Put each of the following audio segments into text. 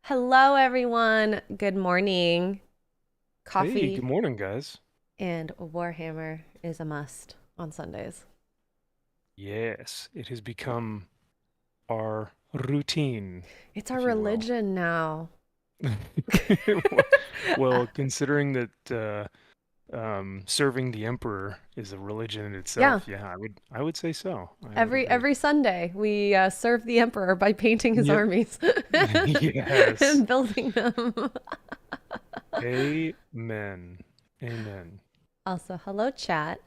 Hello, everyone. Good morning. Hey, good Coffee morning, guys. and Warhammer is a must. on Sundays. Yes, it has become our routine, It's our if you will. religion now. Well, considering that serving the emperor is a religion in Yeah, itself, yeah, I would say so. I would agree. every Sunday we serve the emperor by painting his Yep. armies Yes. and building them. Amen. Amen. Also, hello, chat.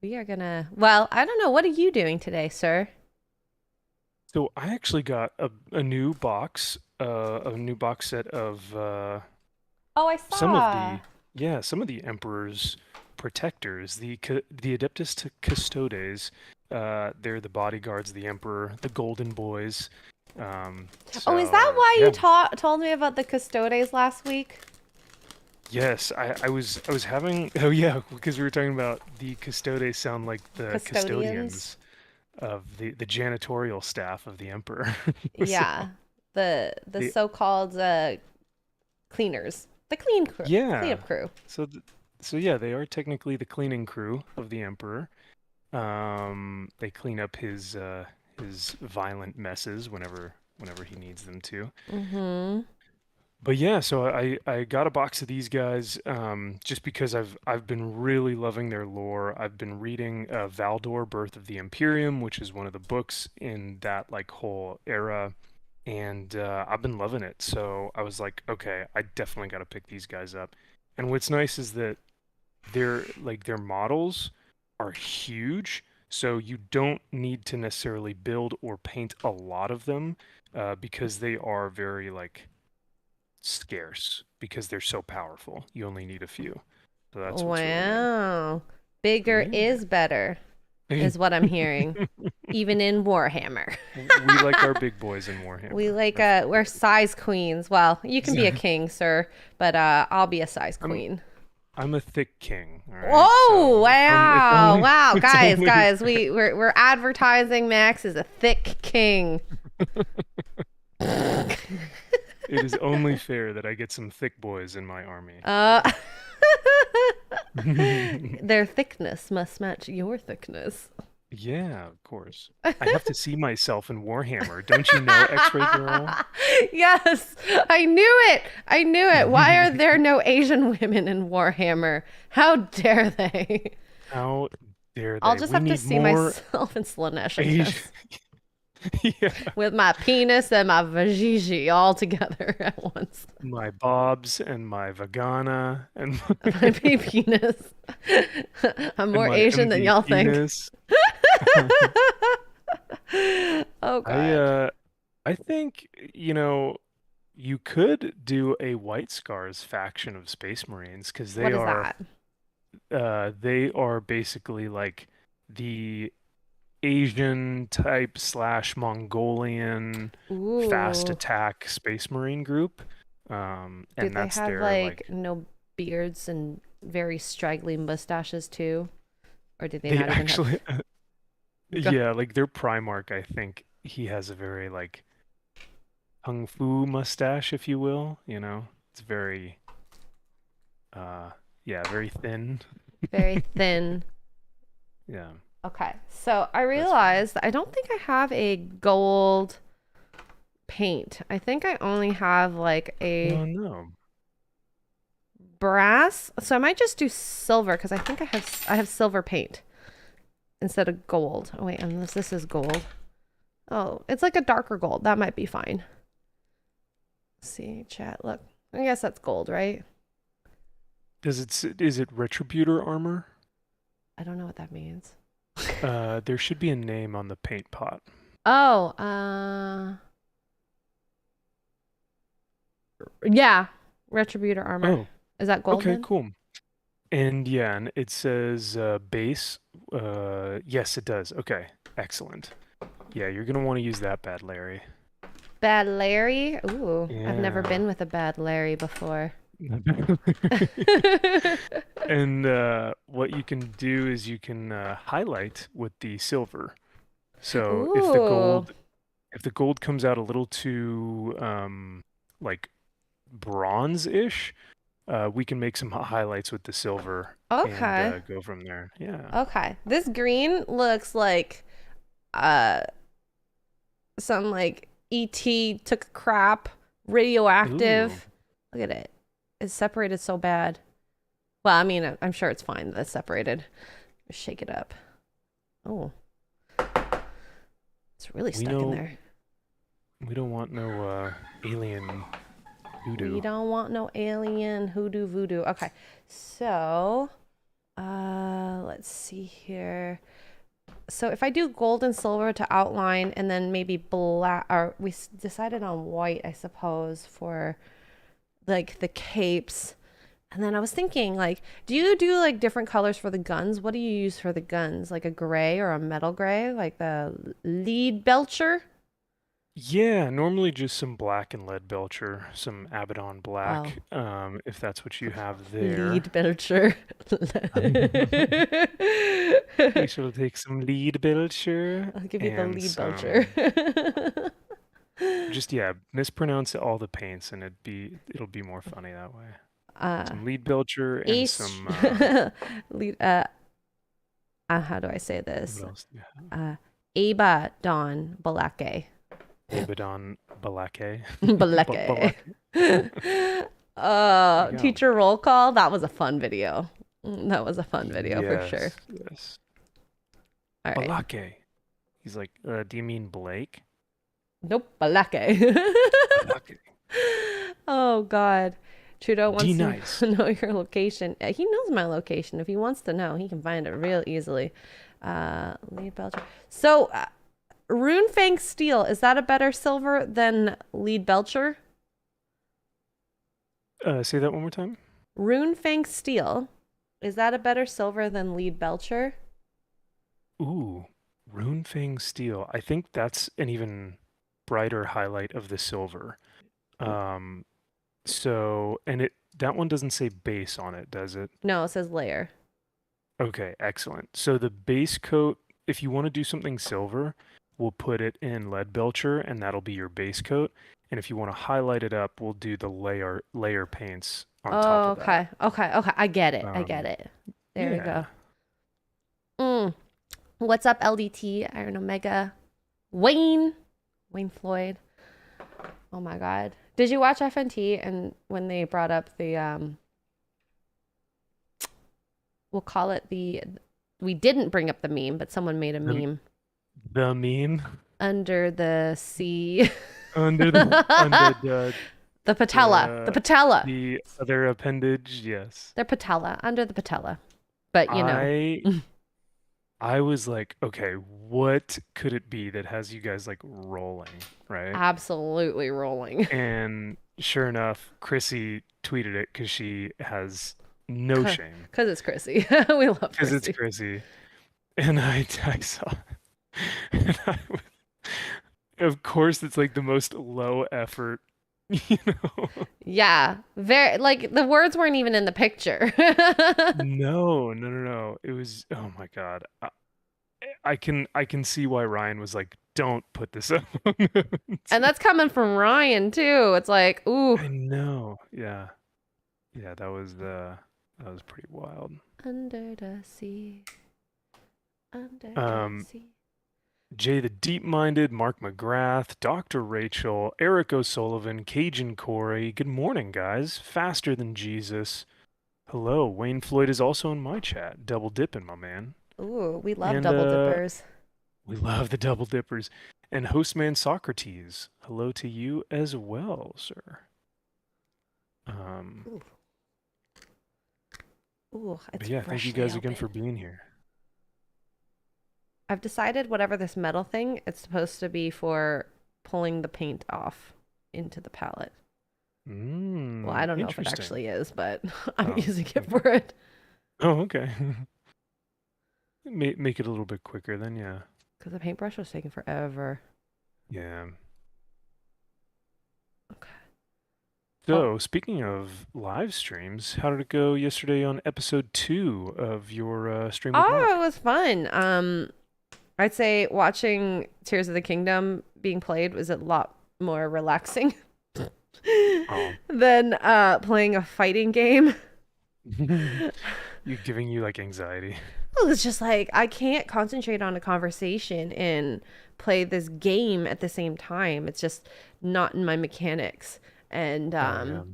We are gonna. Well, I don't know. What are you doing today, sir? So I actually got a new box set of Oh, I some of saw. the yeah, some of the Emperor's protectors, the Adeptus Custodes. They're the bodyguards of the Emperor, the Golden Boys. Oh, is that So why you yeah, told me about the custodes last week? yes, I was having oh yeah, because we were talking about the Custodes sound like the Custodians. custodians of the janitorial staff of the Emperor. So Yeah, the they so-called cleaners, the yeah, cleanup crew. so so yeah, they are technically the cleaning crew of the Emperor. They clean up his violent messes whenever he needs them to. Mm-hmm. But yeah, so I got a box of these guys just because I've been really loving their lore. I've been reading Valdor: Birth of the Imperium, which is one of the books in that like whole era, and I've been loving it. So I was like, okay, I definitely got to pick these guys up. And what's nice is that their models are huge, so you don't need to necessarily build or paint a lot of them because they are very like scarce because they're so powerful. You only need a few. So that's what's really nice. Wow, bigger Yeah. is better, is what I'm hearing. Even in Warhammer, We like our big boys in we Warhammer. like That's for we're size queens. Well, you can be a sure. king, sir, but I'll be a size I'm queen. I'm a thick king, all right? Oh So it's wow, only wow, it's guys, only guys, we're advertising Max as a thick king. it is only fair that I get some thick boys in my army. uh, their thickness must match your thickness. Yeah, of course. I have to see myself in Warhammer. Don't you know, X-Ray Girl? Yes, I knew it. I knew it. Why are there no Asian women in Warhammer? How dare they? How dare I'll they? just We have to need see more myself in Slanesh, I Asian. guess, Yeah. with my penis and my vajiji all together at once. My bobs and my vagana and My big penis. I'm and more my Asian than y'all think. MVP-ness. Oh I God. I think, you could do a White Scars faction of Space Marines because What is that? they are basically like the Asian type slash Mongolian fast Ooh. attack Space Marine group. Do And they that's have their like like no beards and very straggly mustaches too? Or do they they not even have actually go yeah, like their Primarch, I think he has a very like kung fu mustache, if you will, It's very yeah, very thin. very thin? Yeah, Okay. So I that's fun. realized I don't think I have a gold paint. I think I only have like a Oh no. brass. So I might just do silver because I think I have silver paint instead of gold. Oh wait, unless this is gold. Oh, it's like a darker gold. That might be fine. Let's see, chat. Look. I guess that's gold, right? Is it Retributor armor? I don't know what that means. There should be a name on the paint pot. Oh, yeah. Retributor armor. Oh, Is that gold okay, then? cool. And yeah, and it says base. Yes, it does. Okay, excellent. Yeah, you're gonna want to use that, Bad Larry. Bad Larry? Ooh, I've never Yeah. been with a bad Larry before. And what you can do is you can highlight with the silver. So Ooh. if the gold comes out a little too like bronze-ish, we can make some highlights with the silver and Okay. go from there. Yeah. Okay. This green looks like uh some like ET took a crap, Ooh. radioactive. Look at it. It's separated so bad. Well, I mean, I'm sure it's fine that it's separated. Just shake it up. Oh, it's really We stuck in know there. we don't want no alien voodoo. We don't want no alien hoodoo voodoo. Okay, so let's see here. So if I do gold and silver to outline, and then maybe black, or we decided on white, I suppose, for like the capes. And then I was thinking, like, do you do like different colors for the guns? What do you use for the guns? Like a gray or a metal gray, like the lead belcher? Yeah, normally just some black and lead belcher, some Abaddon Oh, black, if that's what you have there. lead belcher. We shall take some lead belcher I'll give you the and lead belcher. some just yeah, mispronounce all the paints and it'll be more funny that way. uh, Some lead belcher and Ace. some Lead. How do I say this? what else do you Aba Don Balake. have? Abaddon Balake. Balake. There you go. Teacher roll call. That was a fun video. That was a fun video for sure. Yes. All right. Balake. He's like, do you mean Blake? Nope. Balake. Balake. Oh God. Trudeau wants D-nice. to know your location. He knows my location. If he wants to know, he can find it real easily. Lead Belcher. So, Runefang Steel, is that a better silver than Lead Belcher? Say that one more time. Runefang Steel, is that a better silver than Lead Belcher? Ooh, Runefang Steel. I think that's an even brighter highlight of the silver. So, and that one doesn't say base on it, does it? No, it says layer. Okay, excellent. So the base coat, if you want to do something silver, we'll put it in lead belcher and that'll be your base coat. And if you want to highlight it up, we'll do the layer paints on top of that. Okay. I get it. I get it. There we Yeah. go. What's up, LDT, Iron Omega, Wayne Floyd. Oh my God. Did you watch FNT and when they brought up the we'll call it we didn't bring up the meme, but someone made a meme. The meme Under the sea. under the the patella. The patella. the other appendage, yes. Their patella. Under the patella. But you know. I was like, okay, what could it be that has you guys like rolling, right? Absolutely rolling. And sure enough, Chrissy tweeted it because she has no shame. Because it's Chrissy. We love Chrissy. Because it's Chrissy. And I saw and of course, it's like the most low effort, you know? Yeah. Very, like, the words weren't even in the picture. No. It was, oh my God. I can see why Ryan was like, don't put this up. And that's coming from Ryan too. It's like, ooh. I know. Yeah. Yeah, that was pretty wild. Under the sea. Under the sea. Jay the Deep-Minded, Mark McGrath, Dr. Rachel, Eric O'Sullivan, Cajun Corey. Good morning, guys. Faster than Jesus. Hello, Wayne Floyd is also in my chat. Double dipping, my man. Ooh, we love double dippers. We love the double dippers. And Hostman Socrates, hello to you as well, sir. Ooh, it's yeah, thank you guys again for being here. I've decided whatever this metal thing, it's supposed to be for pulling the paint off into the palette. Well, I don't know if it actually is, but I'm using it for it. Oh, okay. Make it a little bit quicker then, yeah. Because the paintbrush was taking forever. Yeah. Okay. So, speaking of live streams, how did it go yesterday on episode 2 of your stream? It was fun. I'd say watching Tears of the Kingdom being played was a lot more relaxing. Oh. than playing a fighting game. You giving you like anxiety. Well, it's just like I can't concentrate on a conversation and play this game at the same time. It's just not in my mechanics. And Oh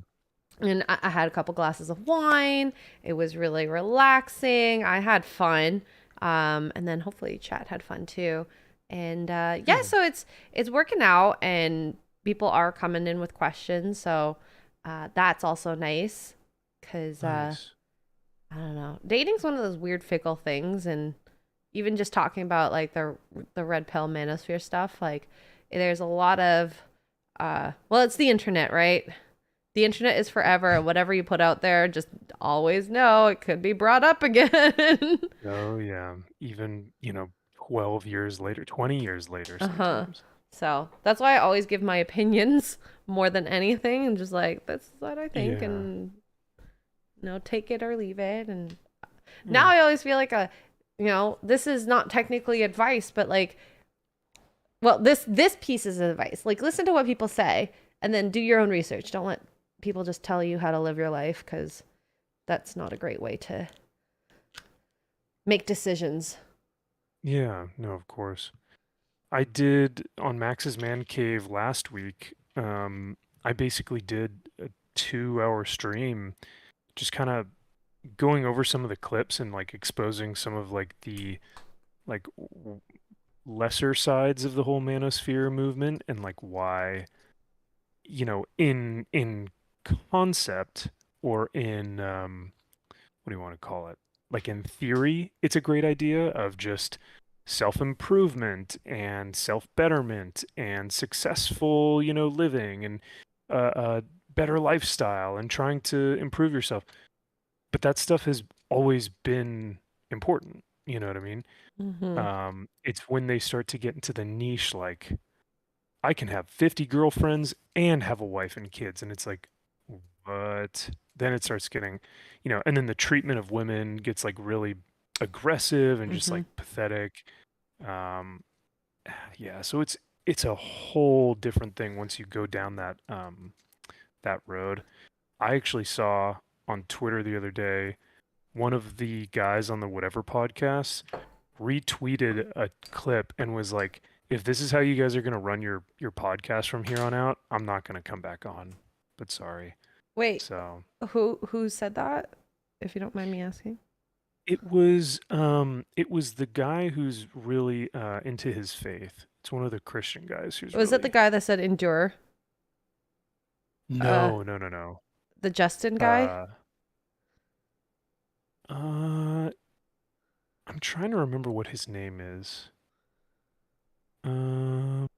yeah. I had a couple glasses of wine. It was really relaxing. I had fun. And then hopefully Chad had fun too. And yeah, Good. so it's working out and people are coming in with questions. So that's also nice because Nice. I don't know. Dating's one of those weird fickle things, and even just talking about like the red pill manosphere stuff, like there's a lot of well, it's the internet, right? The internet is forever, and whatever you put out there, just always know it could be brought up again. Oh yeah. Even, 12 years later, 20 years later Uh-huh. sometimes. So that's why I always give my opinions more than anything, and just like that's what I think, Yeah. and take it or leave it. And now Yeah. I always feel like this is not technically advice, but like, well, this piece is advice. Like, listen to what people say, and then do your own research. Don't let people just tell you how to live your life, because that's not a great way to make decisions. Yeah. No, of course. I did on Max's Man Cave last week. I basically did a 2-hour stream, just kind of going over some of the clips and like exposing some of like the like lesser sides of the whole manosphere movement and like why, in concept or in what do you want to call it? Like in theory, it's a great idea of just self-improvement and self-betterment and successful, living and a better lifestyle and trying to improve yourself. But that stuff has always been important. You know what I mean? Mm-hmm. It's when they start to get into the niche, like I can have 50 girlfriends and have a wife and kids, and it's like, what? Then it starts getting, and then the treatment of women gets like really aggressive and just Mm-hmm. like pathetic. Um, yeah, so it's a whole different thing once you go down that road. I actually saw on Twitter the other day one of the guys on the Whatever podcast retweeted a clip and was like, if this is how you guys are going to run your podcast from here on out, I'm not going to come back on. But sorry. Wait, So who said that? If you don't mind me asking. it was the guy who's really into his faith. It's one of the Christian guys who's Was it the really guy that said endure? Uh, no, no, no, no. the Justin guy? Uh uh I'm trying to remember what his name is. Um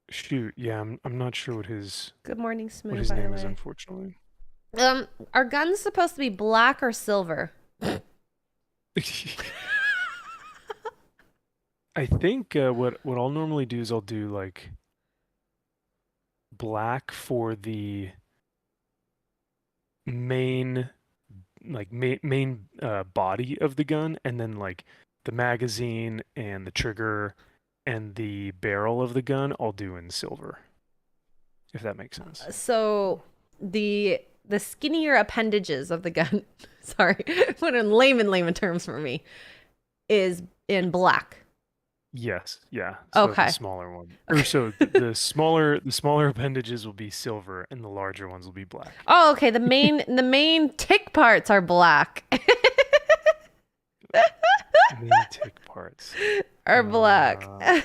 Shoot, yeah, I'm not sure Good morning, what Smooth, his by the name is, way. unfortunately. Are guns supposed to be black or silver? I think what I'll normally do is I'll do like black for the main main body of the gun, and then like the magazine and the trigger and the barrel of the gun I'll do in silver, if that makes sense. So the skinnier appendages of the gun, sorry, put in layman terms for me, is in black. Yes, yeah. So the Okay. smaller one, or so the smaller appendages will be silver, and the larger ones will be black. Oh, okay. The main tick parts are black. Main tick parts. Are black. Uh,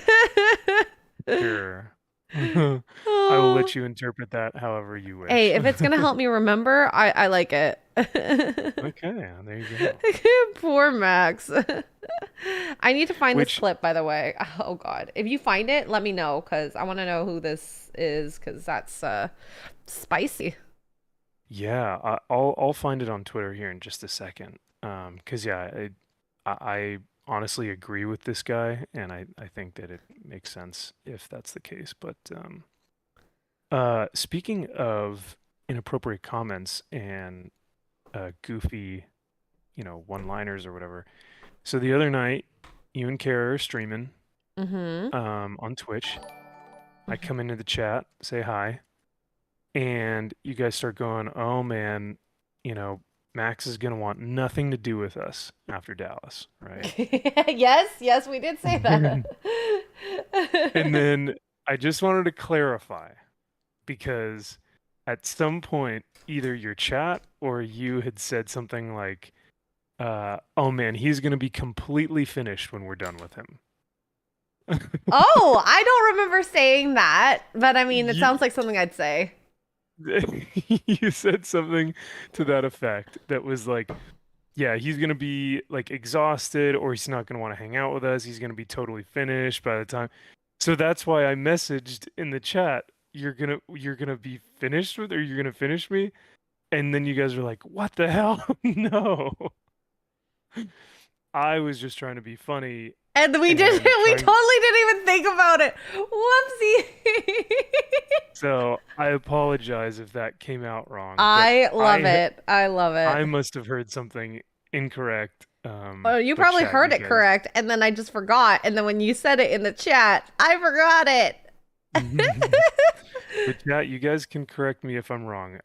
sure. I will Oh. let you interpret that however you Hey, wish. if it's gonna help me remember, I like it. Okay, there you go. Poor Max. I need to find this Which, clip, by the way. Oh God, if you find it, let me know because I want to know who this is because that's spicy. yeah, I'll find it on Twitter here in just a second. 'Cause yeah, I honestly agree with this guy, and I think that it makes sense if that's the case. But speaking of inappropriate comments and goofy, one-liners or whatever. So the other night, you and Kara are streaming Mm-hmm. on Twitch. I come into the chat, say hi, and you guys start going, "Oh man, you know, Max is gonna want nothing to do with us after Dallas, right?" Yes, yes, we did say that. And then I just wanted to clarify because at some point, either your chat or you had said something like, "Oh man, he's gonna be completely finished when we're done with him." Oh, I don't remember saying that, but I mean, it You, sounds like something I'd say. you said something to that effect that was like, yeah, he's gonna be like exhausted or he's not gonna want to hang out with us. He's gonna be totally finished by the time. So that's why I messaged in the chat, you're gonna be finished with or you're gonna finish me? And then you guys were like, what the hell? No. I was just trying to be funny And we did, and we trying. totally didn't even think about it. Whoopsie. So I apologize if that came out wrong, but I love it. I love I it. must have heard something incorrect. Oh, you But probably chat, heard you it guys. correct, and then I just forgot. And then when you said it in the chat, I forgot it. But chat, you guys can correct me if I'm wrong.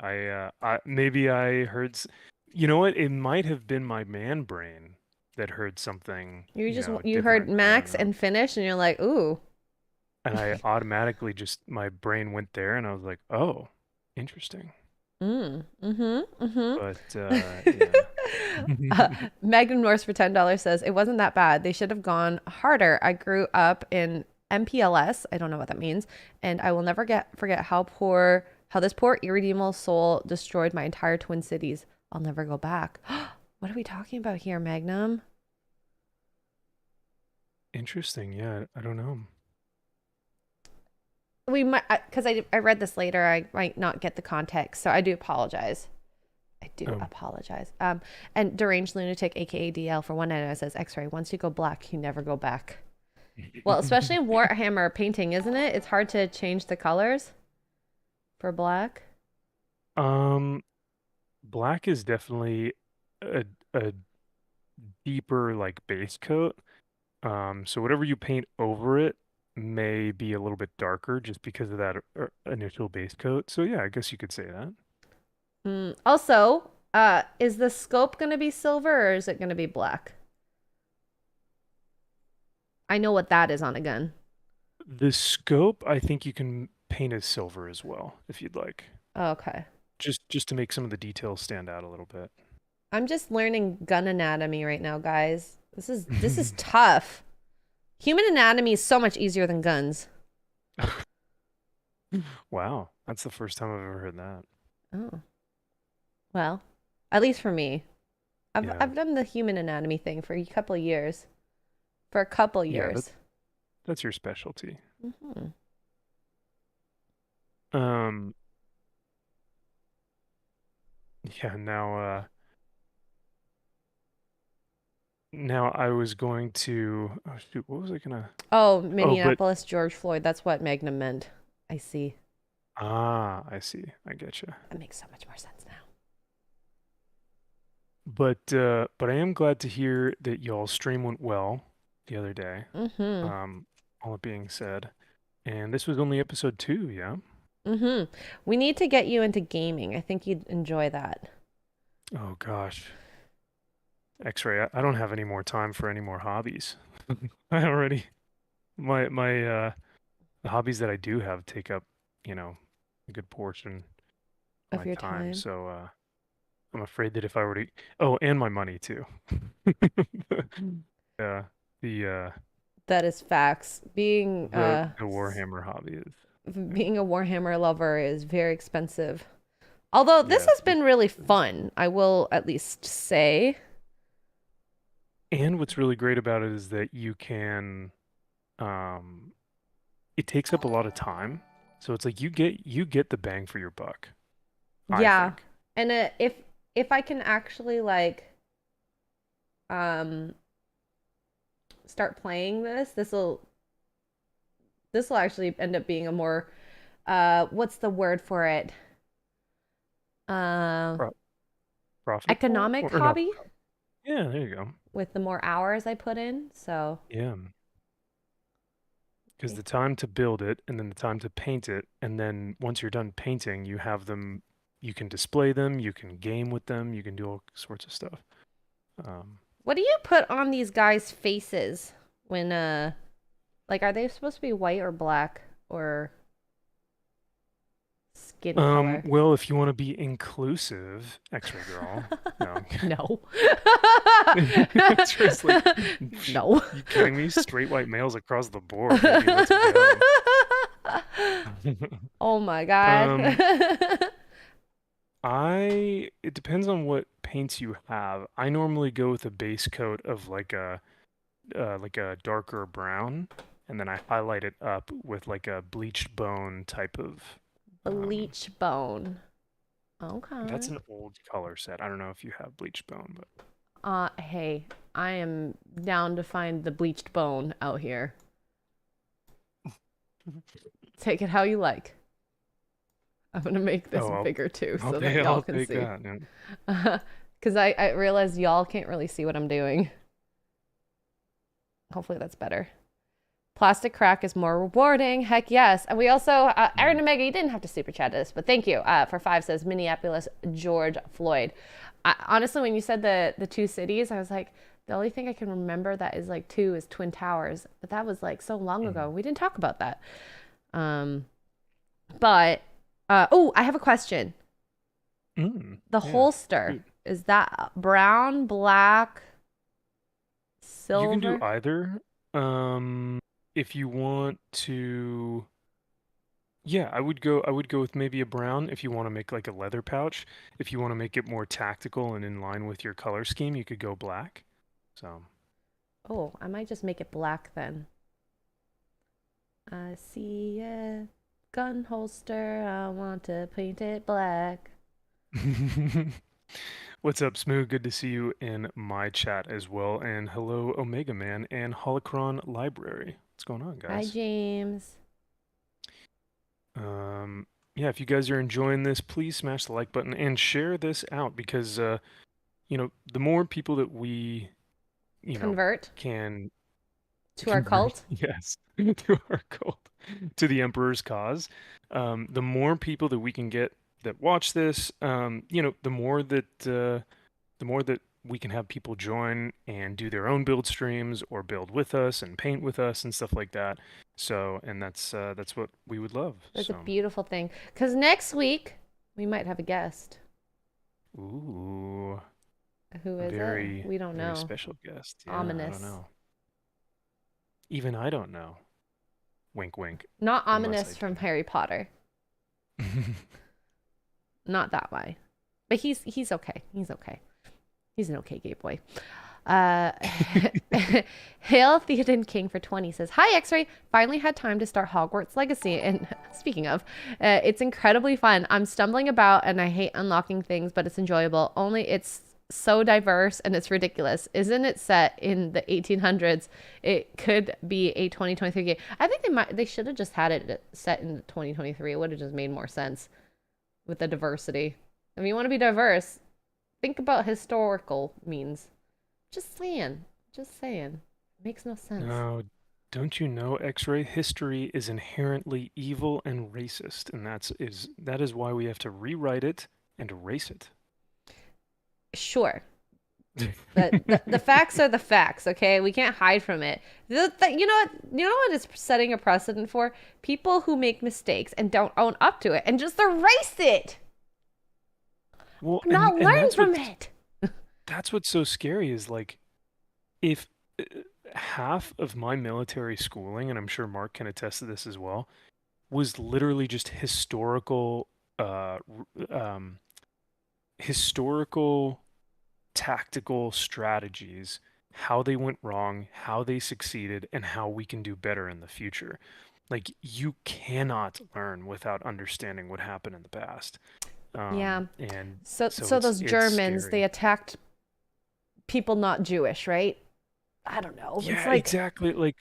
Maybe I heard. You know what? It might have been my man brain that heard something, You heard different. I don't Max know. and finish, and you're like, ooh. And I automatically just my brain went there, and I was like, oh, interesting. But yeah. Magnum Norse for $10 says it wasn't that bad. They should have gone harder. I grew up in MPLS. I don't know what that means, and I will never forget how this poor irredeemable soul destroyed my entire Twin Cities. I'll never go back. What are we talking about here, Magnum? Interesting. Yeah, I don't know. We might, because I read this later. I might not get the context, so I do apologize. I do Oh. apologize. And Deranged Lunatic, aka DL, for one night says X-ray. Once you go black, you never go back. Well, especially in Warhammer painting, isn't it? It's hard to change the colors for black. Um, Black is definitely a deeper like base coat. So whatever you paint over it may be a little bit darker just because of that initial base coat. So yeah, I guess you could say that. Also, is the scope going to be silver or is it going to be black? I know what that is on a gun. The scope, I think you can paint as silver as well, if you'd like. Oh, okay. Just to make some of the details stand out a little bit. I'm just learning gun anatomy right now, guys. This is tough. Human anatomy is so much easier than guns. Wow, that's the first time I've ever heard that. Oh. Well, at least for me. Yeah. I've done the human anatomy thing for a couple of years. For a couple Yeah, years. that's your specialty. Mm-hmm. Um, yeah, now I was going to, oh shoot, what was I gonna? Oh, Oh, but Minneapolis, George Floyd. That's what Magnum meant. I see. I see. I get you. That makes so much more sense now. But I am glad to hear that y'all stream went well the other day. Mm-hmm. All it being said, and this was only episode 2, yeah? Mm-hmm. We need to get you into gaming. I think you'd enjoy that. Oh gosh. X-Ray, I don't have any more time for any more hobbies. I already my the hobbies that I do have take up, a good portion of Of my your time. time. So I'm afraid that if I were to, oh, and my money too. Yeah, the That is facts. the Warhammer hobby is, Being a Warhammer lover is very expensive. Although this yes. has been really fun, I will at least say. And what's really great about it is that you can, um, it takes up a lot of time. So it's like you get the bang for your buck, I Yeah. think. And if I can actually um start playing this will actually end up being a more what's the word for it? Uh Pro Profitable Economic or not? hobby Yeah, there you go. with the more hours I put in. So Yeah. Because the time to build it and then the time to paint it, and then once you're done painting, you have them, you can display them, you can game with them, you can do all sorts of stuff. Um, What do you put on these guys' faces when like are they supposed to be white or black or skin color? well, if you want to be inclusive, X-Ray Girl. No. No. X-Ray's like, No. you kidding me? Straight white males across the board, baby. Let's go. Oh my God. Um, it depends on what paints you have. I normally go with a base coat of like a darker brown, and then I highlight it up with like a bleached bone type of Bleach bone. that's Okay. an old color set. I don't know if you have bleached bone, but Hey, I am down to find the bleached bone out here. Take it how you like. I'm gonna make this oh, bigger too so that take y'all I'll can take see. that. Yeah. Because I realized y'all can't really see what I'm doing. Hopefully that's better. Plastic crack is more rewarding. Heck yes. And we also, Aaron Omega, you didn't have to super chat this, but thank you for 5 says Minneapolis, George Floyd. Honestly, when you said the two cities, I was like, the only thing I can remember that is like two is Twin Towers, but that was like so long ago. We didn't talk about that. But, oh, I have a question. The Yeah. holster, is that brown, black, silver? You can do either. If you want to, yeah, I would go with maybe a brown if you want to make like a leather pouch. If you want to make it more tactical and in line with your color scheme, you could go black. So, Oh, I might just make it black then. I see a gun holster. I want to paint it black. what's up, Smooth? Good to see you in my chat as well. And hello, Omega Man and Holocron Library. What's going on, Hi, guys? James. Yeah, if you guys are enjoying this, please smash the like button and share this out because, the more people that we, Convert can to our convert, cult. yes, to our cult, to the Emperor's cause, the more people that we can get that watch this, the more that we can have people join and do their own build streams or build with us and paint with us and stuff like that. So, and that's what we would love. That's a So, beautiful thing. Because next week, we might have a guest. ooh, Who a is very, it? We don't very know. special guest. Yeah, I don't Ominous. know. Even I don't know. Wink, wink. Not Unless ominous I from do. Harry Potter. Not that way. But he's okay. He's okay. He's an okay gay boy. Hail Theoden King for 20 says, Hi X-Ray, finally had time to start Hogwarts Legacy. And speaking of, it's incredibly fun. I'm stumbling about and I hate unlocking things, but it's enjoyable. Only it's so diverse and it's ridiculous. Isn't it set in the 1800s? It could be a 2023 game. I think they should have just had it set in 2023. It would have just made more sense with the diversity. If you want to be diverse, think about historical means. Just saying. Just saying. Makes no sense. No, don't you know, X-Ray? History is inherently evil and racist, and that is why we have to rewrite it and erase it. Sure. But the facts are the facts, okay? We can't hide from it. You know what it's setting a precedent for? People who make mistakes and don't own up to it and just erase it. Well, Not and learn from it. that's what's so scary is like if half of my military schooling, and I'm sure Mark can attest to this as well, was literally just historical tactical strategies, how they went wrong, how they succeeded, and how we can do better in the future. Like you cannot learn without understanding what happened in the past. Yeah. And So so those it's Germans, scary. they attacked people not Jewish, right? I don't know. Yeah, It's like exactly. Like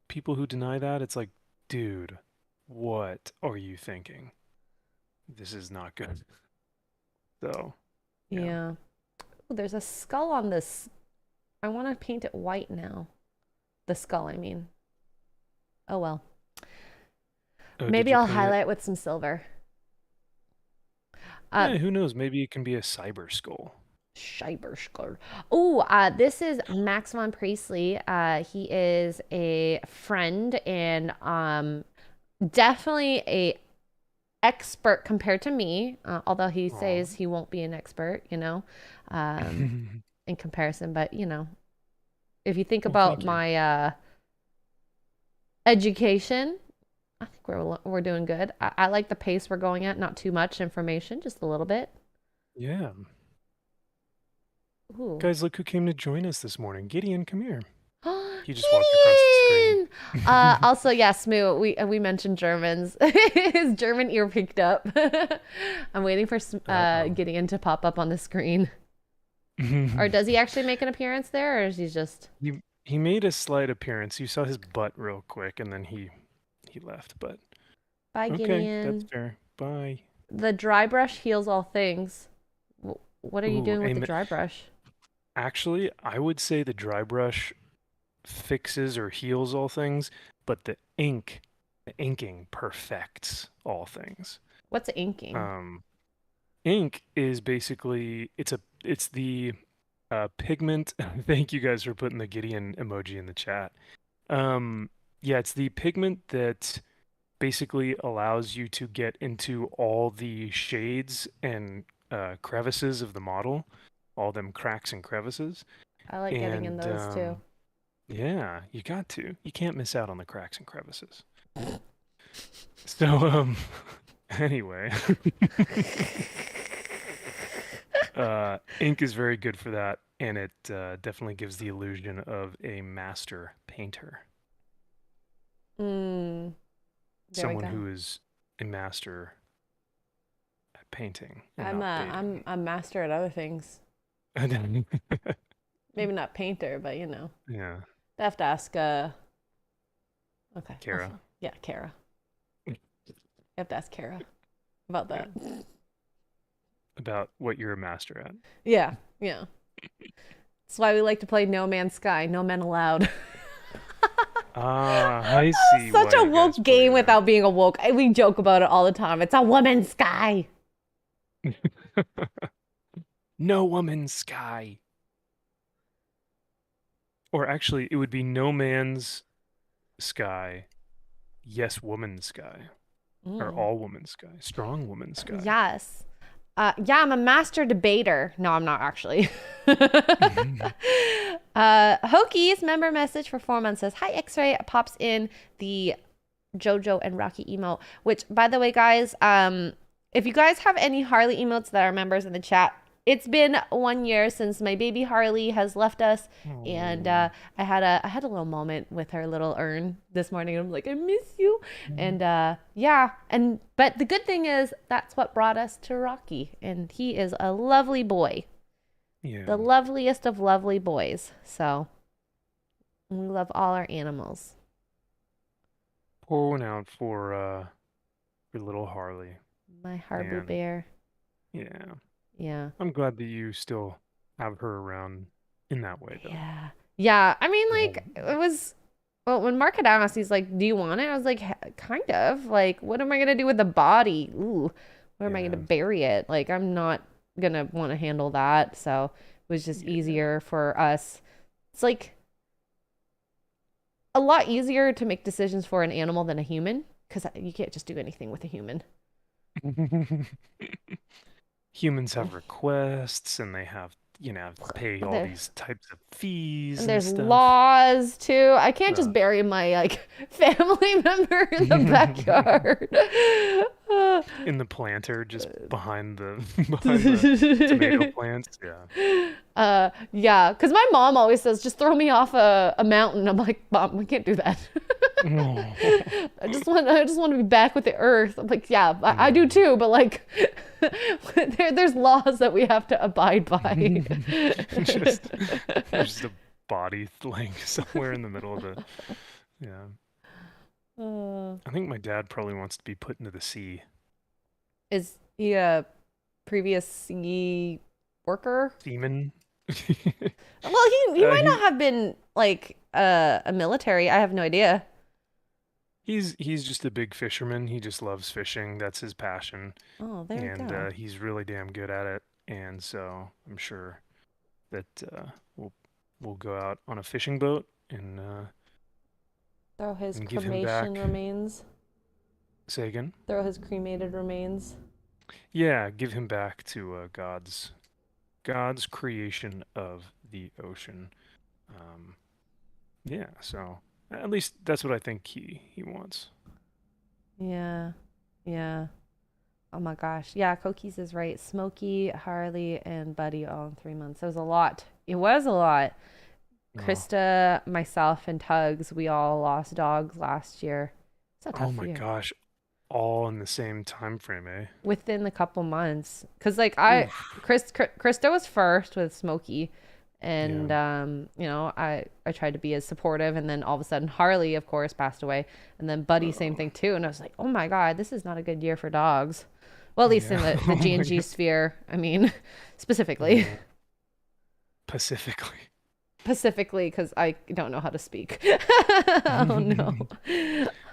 people who deny that, it's like, dude, what are you thinking? This is not good. So, yeah. yeah. Ooh, there's a skull on this. I want to paint it white now. The skull, I mean. Oh well. Oh, did Maybe you I'll paint it? highlight with some silver. Who knows? Maybe it can be a cyber skull. Scheiberschgard. Oh, this is Max von Priestley. He is a friend and definitely a expert compared to me. Although he Aw. says he won't be an expert, in comparison. But if you think Well, about thank you. my education, I think we're doing good. I like the pace we're going at. Not too much information, just a little bit. Yeah. Ooh. Guys, look who came to join us this morning. Gideon, come here. He just walked across the screen. Gideon! Also, yeah, Smoo, we mentioned Germans. His German ear picked up. I'm waiting for Uh-oh. Gideon to pop up on the screen. Or does he actually make an appearance there, or is he just... He made a slight appearance. You saw his butt real quick, and then he left. But Bye, okay, that's Gideon. fair. Bye. The dry brush heals all things. What are you Ooh, doing with the dry brush? actually, I would say the dry brush fixes or heals all things, but the inking perfects all things. What's inking? Um, ink is basically it's the pigment. Thank you guys for putting the Gideon emoji in the chat. Yeah, it's the pigment that basically allows you to get into all the shades and crevices of the model, all them cracks and crevices. I like getting in And those too. yeah, you got to. You can't miss out on the cracks and crevices. So, anyway, ink is very good for that, and it definitely gives the illusion of a master painter. There we Someone go. who is a master at painting and I'm not a baiting. I'm a master at other things. Maybe not painter, but Yeah, I have to ask okay. Kara. Yeah, Kara. You have to ask Kara about that. About what you're a master at. Yeah, yeah. That's why we like to play No Man's Sky, No Men Allowed. Ah, I see Such why a you woke guys play game that. without being a woke. We joke about it all the time. It's a woman's sky. No woman's sky. Or actually, it would be no man's sky, yes woman's sky, or all woman's sky, strong woman's sky. Yes. Yeah, I'm a master debater. No, I'm not actually. Hokies member message for 4 months says, "Hi, Xray." Pops in the JoJo and Rocky emote, which, by the way, guys, if you guys have any Harley emotes that are members in the chat, it's been 1 year since my baby Harley has left us, and I had a little moment with her little urn this morning. And I'm like, I miss you, and yeah, but the good thing is that's what brought us to Rocky, and he is a lovely boy, the loveliest of lovely boys. So we love all our animals. Pour one out for little Harley. My Harbu Man. bear. Yeah. Yeah. I'm glad that you still have her around in that way, though. Yeah. Yeah. I mean, like, it was, well, when Mark had asked, he's like, do you want it? I was like, kind of. Like, what am I going to do with the body? Ooh, where am I going to bury it? Like, I'm not going to want to handle that. So it was just easier for us. It's like a lot easier to make decisions for an animal than a human, because you can't just do anything with a human. Humans have requests, and they have, have to pay all these types of fees and there's stuff. laws too. I can't just bury my family member in the backyard. In the planter, just behind the tomato plants. Yeah. Yeah, because my mom always says, just throw me off a mountain. I'm like, Mom, I can't do that. I just want to be back with the earth. I'm like, yeah, I do too, but like there's laws that we have to abide by. just a body laying somewhere in the middle of the I think my dad probably wants to be put into the sea. Is he a previous sea worker? Seaman? Well, he might not have been like a military. I have no idea. He's just a big fisherman. He just loves fishing. That's his passion, Oh, there we and go. he's really damn good at it. And so I'm sure that we'll go out on a fishing boat Throw his and give him cremation back. remains. Say again? Throw his cremated remains. Yeah, give him back to God's creation of the ocean. Um, yeah, so at least that's what I think he wants. Yeah. Yeah. Oh my gosh. Yeah, Cokies is right. Smokey, Harley, and Buddy all in 3 months. It was a lot. It was a lot. Oh, Krista, myself, and Tugs, we all lost dogs last year. It's a oh tough my year. gosh, all in the same time frame, eh? Within a couple months. Because, like, Oof. Krista was first with Smokey. Yeah. And, I tried to be as supportive. And then all of a sudden, Harley, of course, passed away. And then Buddy, same Oh, thing, too. And I was like, oh my God, this is not a good year for dogs. Well, at least in yeah. the Oh my G&G God. sphere. I mean, specifically. Yeah. Pacifically. Specifically, because I don't know how to speak. Oh no.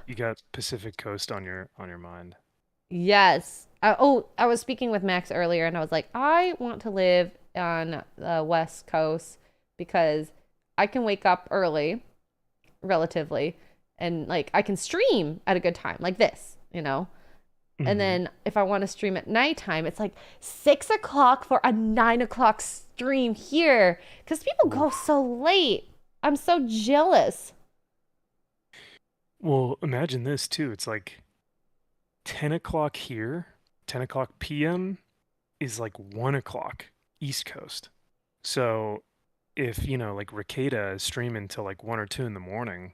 You got Pacific Coast on your mind. Yes. I was speaking with Max earlier, and I was like, I want to live on the West Coast because I can wake up early, relatively, and like I can stream at a good time, like this. And Hmm. then if I want to stream at nighttime, it's like 6 o'clock for a 9 o'clock stream here because people go Oof. so late. I'm so jealous. Well, imagine this too. It's like 10 o'clock here, 10 o'clock p.m. is like 1 o'clock East Coast. So if, like Ricada is streaming till like 1 or 2 in the morning,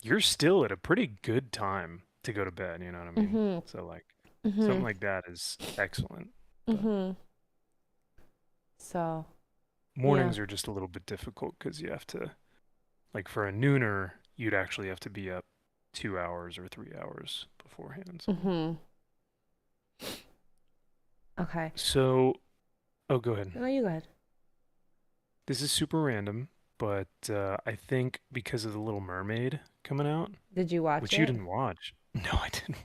you're still at a pretty good time to go to bed, you know what I mean? Mhm. So like something Mhm. like that is excellent. But Mhm. So, yeah. mornings are just a little bit difficult because you have to, like for a nooner, you'd actually have to be up 2 hours or 3 hours beforehand. Mhm. Okay. So, oh, go ahead. No, you go ahead. This is super random, but I think because of The Little Mermaid coming out, Did you watch which you it? didn't watch. No, I didn't.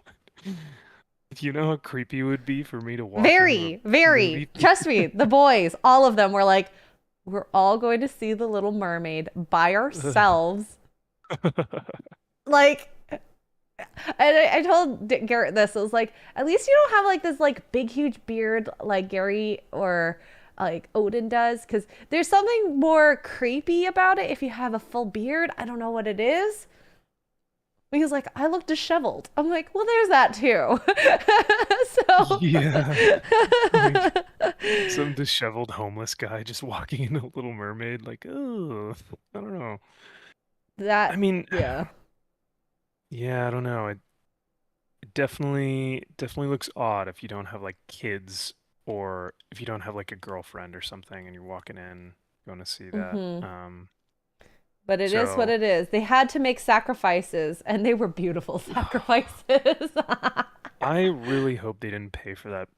Do you know how creepy it would be for me to walk into a Very, very. movie Trust me, the boys, all of them were like, we're all going to see The Little Mermaid by theater? ourselves. Like, and I told Garrett this. I was like, at least you don't have like this like big huge beard like Gary or like Odin does, because there's something more creepy about it if you have a full beard. I don't know what it is. He's like, I look disheveled. I'm like, well, there's that too. Yeah, like So some disheveled homeless guy just walking into Little Mermaid, like, oh, I don't know. I that, mean, yeah. yeah, I don't know. It definitely looks odd if you don't have like kids or if you don't have like a girlfriend or something and you're walking in going to see that. Hmm. But it is what So it is. They had to make sacrifices, and they were beautiful sacrifices. I really hope they didn't pay for that,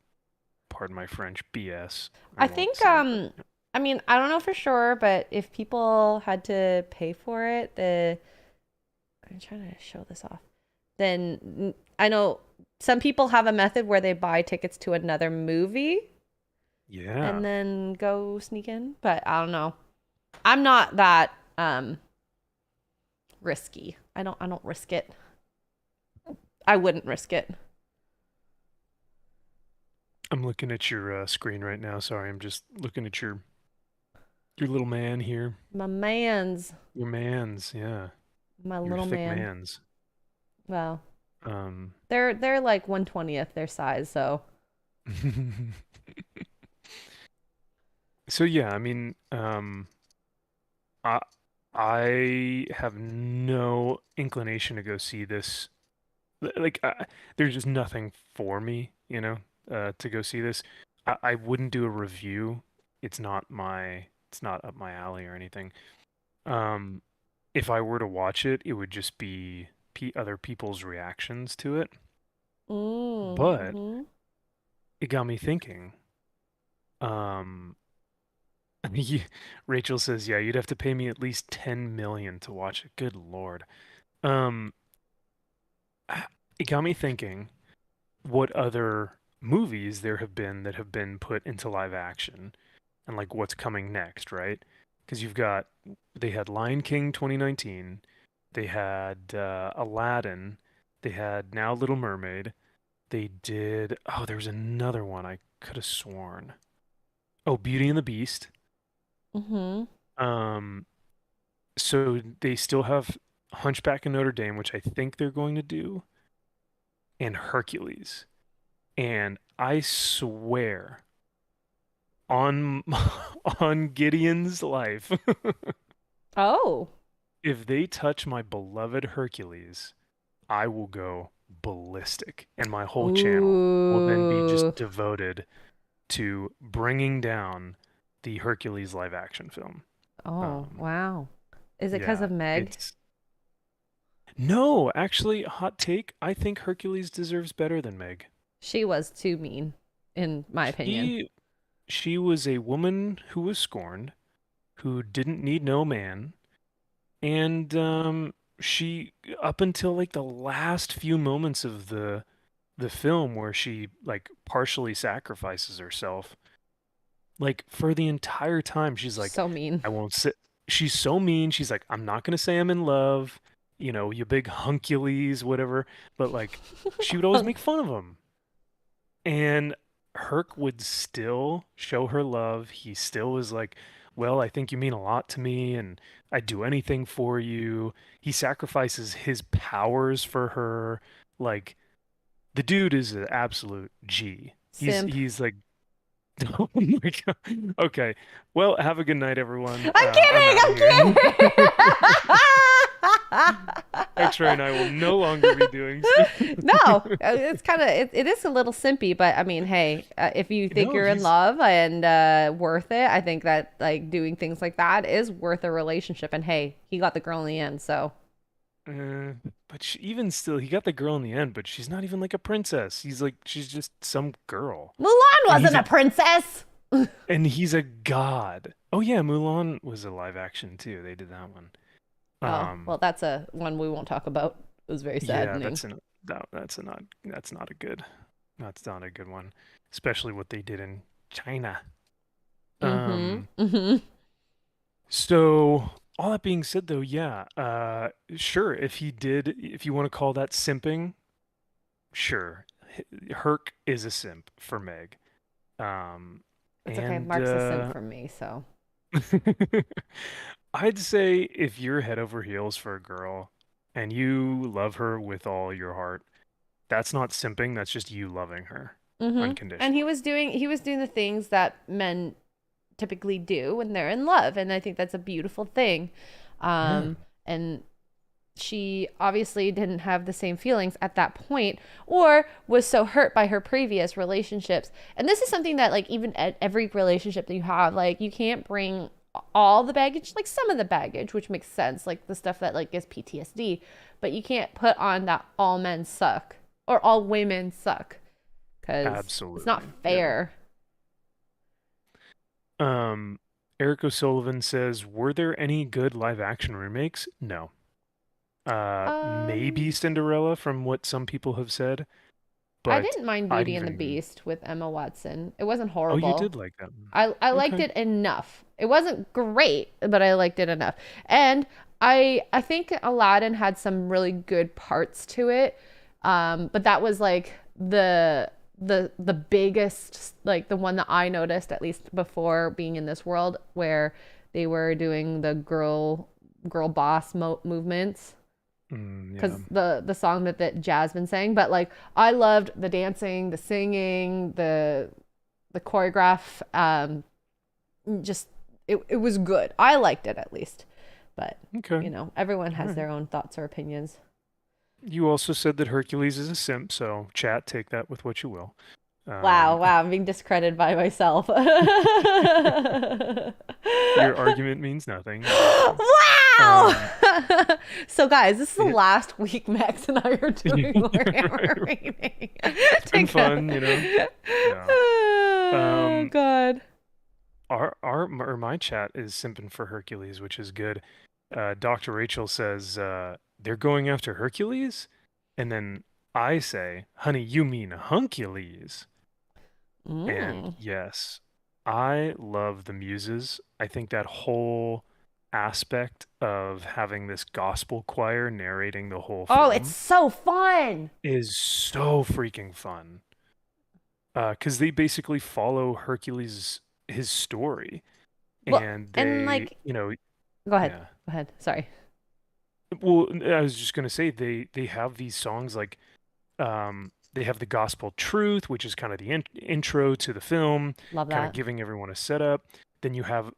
pardon my French, BS. I I won't think say it, but I mean, I don't know for sure, but if people had to pay for it, I'm trying to show this off. Then I know some people have a method where they buy tickets to another movie and yeah. then go sneak in, but I don't know. I'm not that risky. I don't risk it. I wouldn't risk it. I'm looking at your screen right now. Sorry, I'm just looking at your little man here. My man's Your man's, yeah. my Your little thick man. man's. Well, Um they're like 1/20th their size, so. So yeah, I mean, I I have no inclination to go see this. Like, there's just nothing for me, to go see this. I wouldn't do a review. It's not up my alley or anything. Um, if I were to watch it, it would just be other people's reactions to it. But Mm-hmm. it got me thinking. Um, you- Rachel says, "Yeah, you'd have to pay me at least 10 million to watch it." Good Lord. Um, it got me thinking what other movies there have been that have been put into live action and like what's coming next, right? Because they had Lion King 2019, they had Aladdin, they had Now Little Mermaid, they did, oh, there was another one I could have sworn. Oh, Beauty and the Beast. Mm-hmm. Um, so they still have Hunchback of Notre Dame, which I think they're going to do, and Hercules. And I swear on on Gideon's life, Oh. if they touch my beloved Hercules, I will go ballistic, and my whole channel will then be just Ooh. devoted to bringing down the Hercules live action film. Oh, Um, wow. Is it because yeah, of Meg? it's no, actually, hot take. I think Hercules deserves better than Meg. She was too mean, in my opinion. She she was a woman who was scorned, who didn't need no man, and she up until like the last few moments of the film where she like partially sacrifices herself, like for the entire time she's like, So mean. I won't sit. She's so mean. She's like, I'm not gonna say I'm in love, you big hunkules, whatever. But like, she would always make fun of him. And Herc would still show her love. He still was like, well, I think you mean a lot to me, and I'd do anything for you. He sacrifices his powers for her. Like, the dude is an absolute G. He's Simp. he's like, oh my God. Okay. Well, have a good night, everyone. I'm I'm kidding. out of I'm here. kidding. X-Ray and I will no longer be doing so. No, it's kind of it is a little simpy, but I mean, hey, if you think No, you're in he's love and worth it, I think that like doing things like that is worth a relationship. And hey, he got the girl in the end, so Uh, but even still, he got the girl in the end, but she's not even like a princess. She's just some girl, Mulan and wasn't a princess. he's a god. Oh yeah, Mulan was a live action too. They did that one. Oh, well, that's a one we won't talk about. It was very Yeah, saddening. that's not a good one, especially what they did in China. Mm-hmm. Um, Mm-hmm. so all that being said, though, yeah, sure, if you want to call that simping, sure. Herc is a simp for Meg. Um, It's okay. and Mark's a simp for me, so I'd say if you're head over heels for a girl and you love her with all your heart, that's not simping, that's just you loving her And unconditionally. he was doing the things that men typically do when they're in love, and I think that's a beautiful thing. Yeah, And she obviously didn't have the same feelings at that point or was so hurt by her previous relationships. And this is something that like even at every relationship that you have, like you can't bring all the baggage, like some of the baggage, which makes sense, like the stuff that like is PTSD, but you can't put on that all men suck or all women suck because it's not absolutely. Yeah. fair. Um, Eric O'Sullivan says, were there any good live action remakes? No. Maybe Um, Cinderella from what some people have said, I but didn't mind I'd Beauty and the even, Beast with Emma Watson. It wasn't oh, you horrible. did like that one. I liked Okay. it enough. It wasn't great, but I liked it enough. And I think Aladdin had some really good parts to it. But that was like the biggest, like the one that I noticed at least before being in this world where they were doing the girl boss movements Yeah. because the song that Jasmine sang. But like I loved the dancing, the singing, the choreograph. Just it was good. I liked it at least. But Okay. everyone All has right. their own thoughts or opinions. You also said that Hercules is a simp, so chat, take that with what you will. Wow, Um, wow, I'm being discredited by myself. your argument means nothing. Exactly. Wow! Um, So, guys, this is the it, last week Max and I are doing Warhammer right. reading It's been fun, together. Yeah. Oh, Um, God. or my chat is simping for Hercules, which is good. Dr. Rachel says they're going after Hercules. And then I say, honey, you mean Huncules. And Mm. yes, I love the muses. I think that whole aspect of having this gospel choir narrating the whole Oh, it's film so fun. is so freaking fun. Because they basically follow Hercules, his story, Well, and and they, like, you know, go ahead. yeah. Go ahead. Sorry. Well, I was just gonna say they have these songs like they have the gospel truth, which is kind of the intro to the film, Love kind of that. giving everyone a setup. Then you have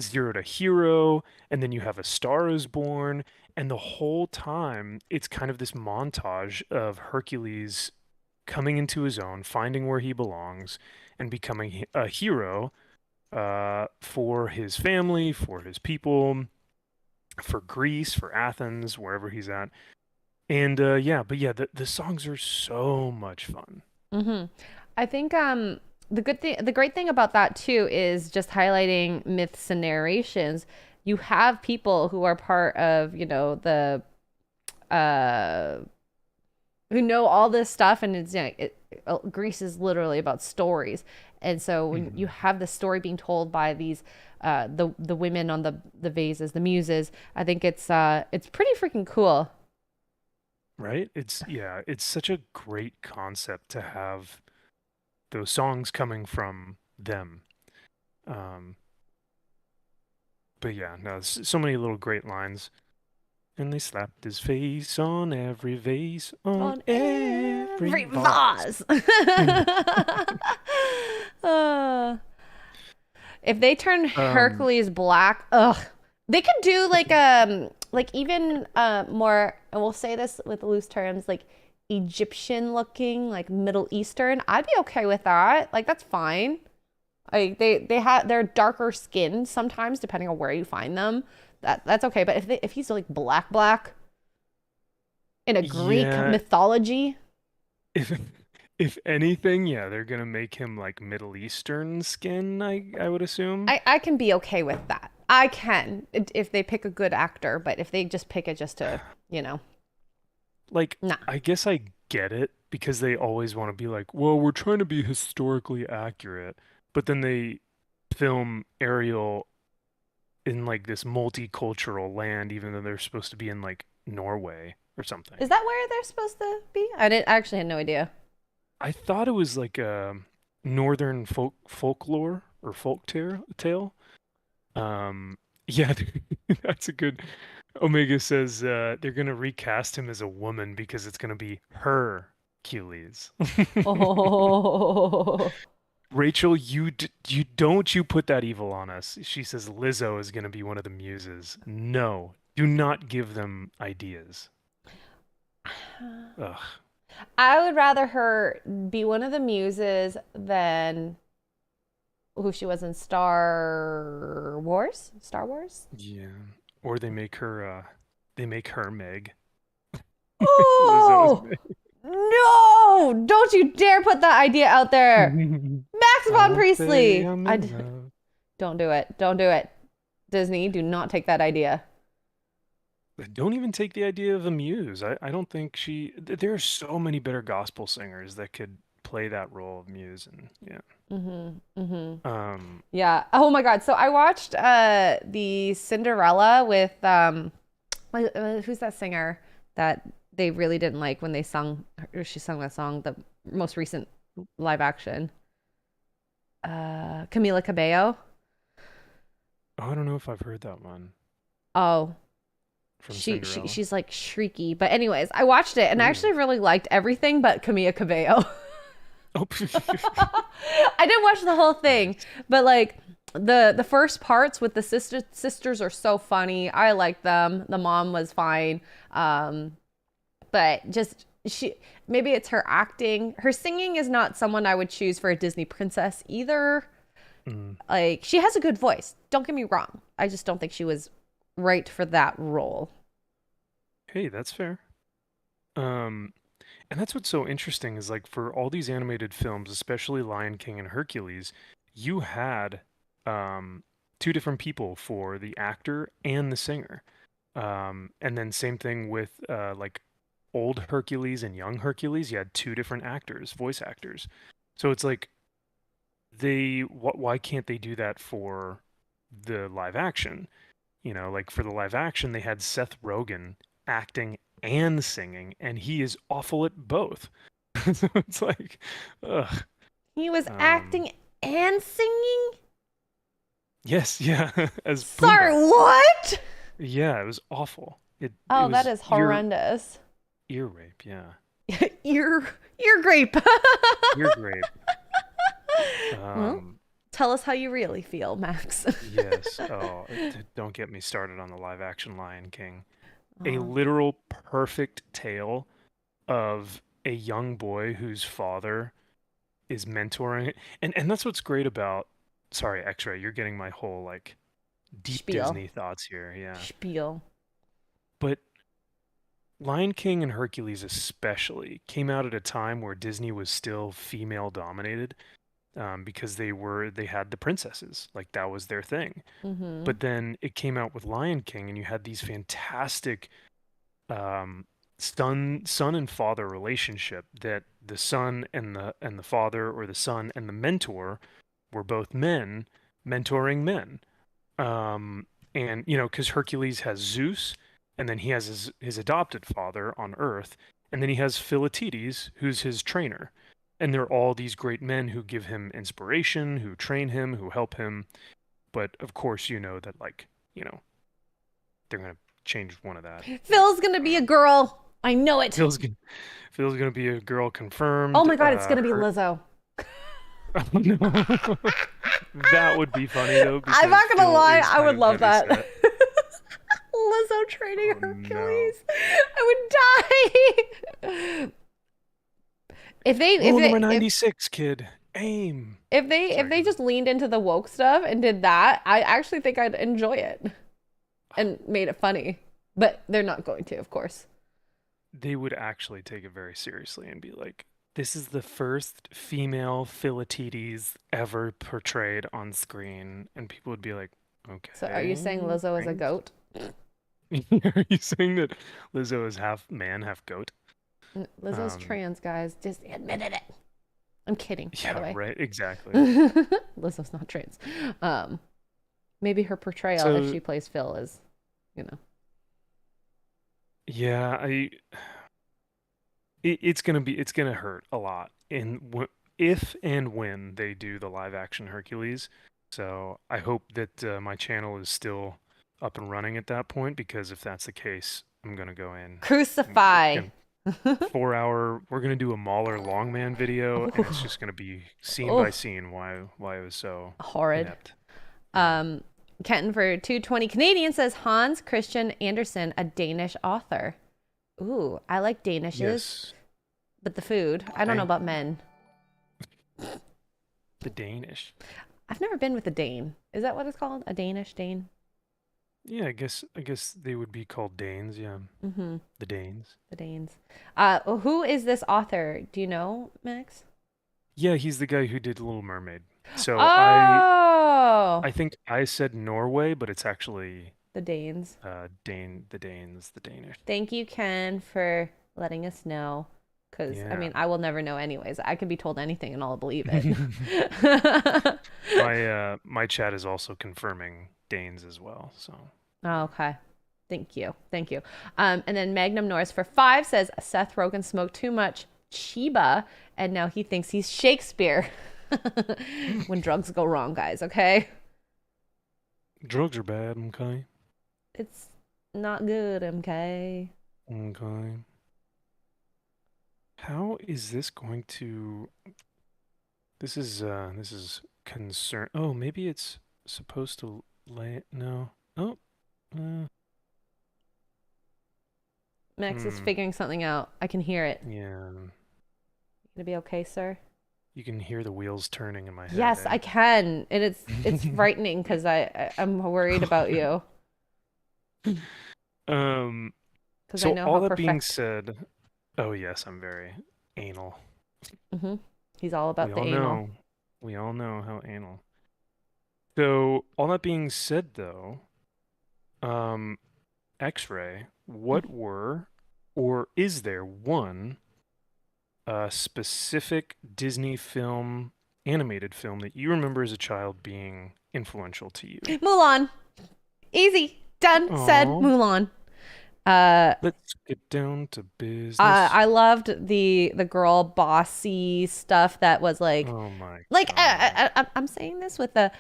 Zero to Hero, and then you have A Star is Born, and the whole time it's kind of this montage of Hercules coming into his own, finding where he belongs, and becoming a hero for his family, for his people, for Greece, for Athens, wherever he's at. And yeah, but yeah, the songs are so much fun. Mm-hmm. I think the great thing about that too is just highlighting myths and narrations. You have people who are part of, the uh who know all this stuff, and Greece is literally about stories. And so when you Mhm. have the story being told by these the women on the vases, the muses, I think it's pretty freaking cool. Right? It's yeah, it's such a great concept to have those songs coming from them. Um, but yeah, no, so many little great lines. And they slapped his face on every vase, on On every every vase. vase. Uh, if they turn Um, Hercules black, ugh, they could do like even more. And we'll say this with loose terms, like Egyptian looking, like Middle Eastern. I'd be okay with that. Like that's fine. Like they're darker skinned sometimes, depending on where you find them. That's okay. But if he's like black in a Greek yeah, mythology, if if anything, yeah, they're gonna make him like Middle Eastern skin, I would assume. I can be okay with that. I can if they pick a good actor, but if they just pick it just to, Like, nah. I guess I get it because they always want to be like, well, we're trying to be historically accurate, but then they film Ariel in like this multicultural land, even though they're supposed to be in like Norway or Is something. that where they're supposed to be? I actually had no idea. I thought it was like a northern folklore or tale. Yeah, that's a good. Omega says they're gonna recast him as a woman because it's gonna be her Achilles. Oh. Rachel, you don't you put that evil on us. She says Lizzo is gonna be one of the muses. No, do not give them ideas. Ugh. I would rather her be one of the muses than who she was in Star Wars. Star Wars. Yeah. Or they make her Meg. Lizzo's Oh no! Don't you dare put that idea out there, Meg. Max I von won't say Priestley. I'm in love. Don't do it. Don't do it. Disney, do not take that idea. Don't even take the idea of a muse. I don't think there are so many better gospel singers that could play that role of muse and yeah. Mm-hmm. Mm-hmm. Um, Yeah. Oh my God. So I watched the Cinderella with who's that singer that they really didn't like when they sung or she sung that song, the most recent live action. Camila Cabello. oh, I don't know if I've heard that one Oh, from Cinderella. she's like shrieky. But anyways, I watched it and I Ooh. actually really liked everything but Camila Cabello. Oh, I didn't watch the whole thing, but like the first parts with the sisters are so funny. I like them. The mom was fine. But just she maybe it's her acting. Her singing is not someone I would choose for a Disney princess either. mm. Like she has a good voice. Don't get me wrong. I just don't think she was right for that role. Hey, that's fair. Um, and that's what's so interesting is like for all these animated films, especially Lion King and Hercules, you had um two different people for the actor and the singer. And then same thing with like old Hercules and young Hercules, you had two different actors, voice actors. So it's like why can't they do that for the live action? You know, like for the live action, they had Seth Rogen acting and singing, and he is awful at both. So it's like, ugh. He was Um, acting and singing? yes, yeah, as Sorry, Pumbaa. what? Yeah, it was awful. It Oh, that was is horrendous. ear rape. Yeah, You're grape. ear rape. Well, Um, tell us how you really feel, Max. yes. Oh, don't get me started on the live action Lion King. A Oh, literal perfect tale of a young boy whose father is mentoring, and that's what's great about. Sorry, Xray, you're getting my whole like deep spiel. Disney thoughts here. Yeah, Spiel. but Lion King and Hercules especially came out at a time where Disney was still female dominated, because they had the princesses, like that was their thing. Mm-hmm. But then it came out with Lion King, and you had these fantastic um, son and father relationship, that the son and the father, or the son and the mentor, were both men mentoring men. Um, and you know, because Hercules has Zeus, and then he has his adopted father on Earth, and then he has Philoctetes, who's his trainer. And they're all these great men who give him inspiration, who train him, who help him. But of course, you know that, like, you know, they're gonna change one of that. Phil's gonna be a girl. I know it. Phil's gonna Phil's gonna be a girl Oh confirmed. my god, it's gonna be Her Lizzo. Oh no. That would be funny though, I'm because not gonna Phil lie, is I kind would of love heavy that. set. Lizzo training Oh no. Hercules. I would die. Rule number 96, kid. Aim. If Sorry, they go just leaned into the woke stuff and did that, I actually think I'd enjoy it and made it funny. But they're not going to, of course. They would actually take it very seriously and be like, this is the first female Philoctetes ever portrayed on screen. And people would be like, So are you saying okay, Lizzo is a thanks. goat? Are you saying that Lizzo is half man, half goat? Lizzo's Um, trans, guys. Just admitted it. I'm kidding, by the yeah, way. right, exactly. Lizzo's not trans. Um, Maybe her portrayal, if So, she plays Phil, is, you know. yeah, it's gonna hurt a lot if and when they do the live action Hercules. So I hope that my channel is still up and running at that point, because if that's the case, I'm gonna go in. It's Crucify. gonna 4 hour. We're gonna do a Mauler Longman video, and it's Ooh, just gonna be scene by ooh, scene why it was so horrid. inept. Yeah. Um, Kenton for 220 Canadian says Hans Christian Andersen, a Danish author. Ooh, I like Danishes, Yes. but the food, I don't know I about men. the Danish. I've never been with a Dane. Is that what it's called? A Danish Dane? Yeah, I guess they would be called Danes. Yeah, Mm-hmm. the Danes. The Danes. Who is this author? Do you know, Max? Yeah, he's the guy who did Little Mermaid. So I Oh, think I said Norway, but it's actually the Danes. the Danish. Thank you, Ken, for letting us know. Because, I Yeah. mean, I will never know anyways. I can be told anything and I'll believe it. My chat is also confirming Danes as well. So Oh, okay. Thank you. Thank you. And then Magnum Norris for 5 says Seth Rogen smoked too much Chiba and now he thinks he's Shakespeare. When drugs go wrong, guys, okay? drugs are bad. Okay. It's not good, okay? Okay. How is this going to? This is concern. Oh, maybe it's supposed to lay. No. Oh. Uh, Max is hmm. figuring something out. I can hear it. Yeah. Gonna be okay, sir? You can hear the wheels turning in my head, Yes, I can. And it's eh? frightening because I'm worried about you. Um, Because I so know all how that being perfect. said, oh yes, I'm very anal. Hmm. He's all We about the all anal. know. We all know how anal. So all that being said though, um, X-ray, what were or is there one specific Disney film, animated film that you remember as a child being influential to you? Mulan. Easy. Done. Said. Oh, Mulan. Uh, let's get down to business. I loved the girl bossy stuff that was Oh my like God. I'm saying this with the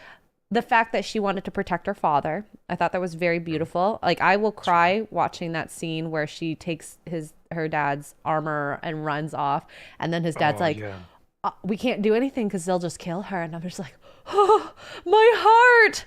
fact that she wanted to protect her father. I thought that was very Mm, beautiful. Like I will sure. cry watching that scene where she takes her dad's armor and runs off, and then his dad's Oh like, yeah. We can't do anything because they'll just kill her," and I'm just like, "Oh, my heart,"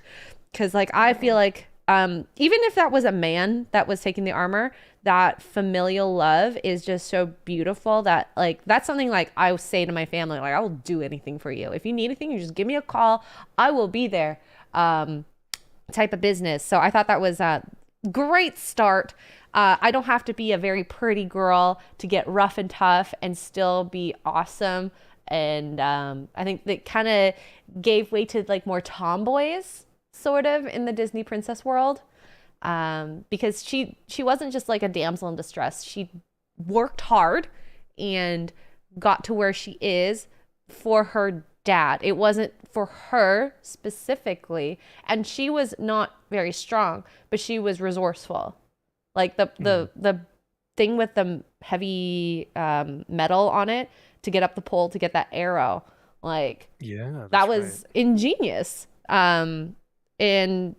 because like I feel like even if that was a man that was taking the armor, that familial love is just so beautiful that like that's something like I would say to my family, like I will do anything for you. If you need anything, you just give me a call. I will be there. Type of business. So I thought that was a great start. I don't have to be a very pretty girl to get rough and tough and still be awesome. And I think that kind of gave way to like more tomboys sort of in the Disney princess world, because she wasn't just like a damsel in distress. She worked hard and got to where she is for her dad. It wasn't for her specifically, and she was not very strong, but she was resourceful. Like Mm, the thing with the heavy metal on it to get up the pole to get that arrow, like yeah, that that's right. was ingenious. And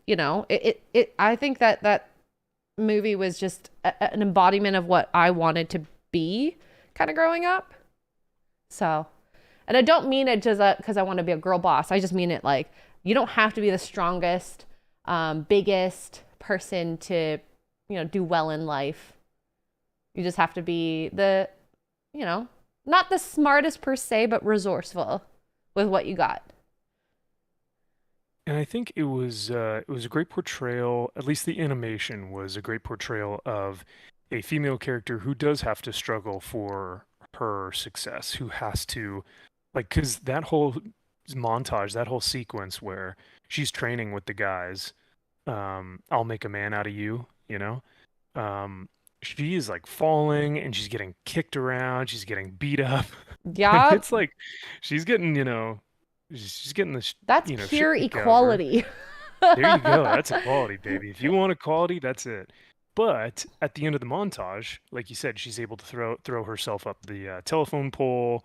I think that movie was just an embodiment of what I wanted to be kind of growing up. So, and I don't mean it just because I want to be a girl boss. I just mean it like you don't have to be the strongest, biggest person to, do well in life. You just have to be you know, not the smartest per se, but resourceful with what you got. And I think it was a great portrayal, at least the animation was a great portrayal of a female character who does have to struggle for her success, who has to like because that whole montage, that whole sequence where she's training with the guys, I'll make a man out of you, um, she is like falling and she's getting kicked around, she's getting beat up, and Yeah, it's like she's getting, she's getting the that's shit pure kicked out of her. equality. There you go. That's equality, baby. If you want equality, that's it. But at the end of the montage, like you said, she's able to throw herself up the telephone pole.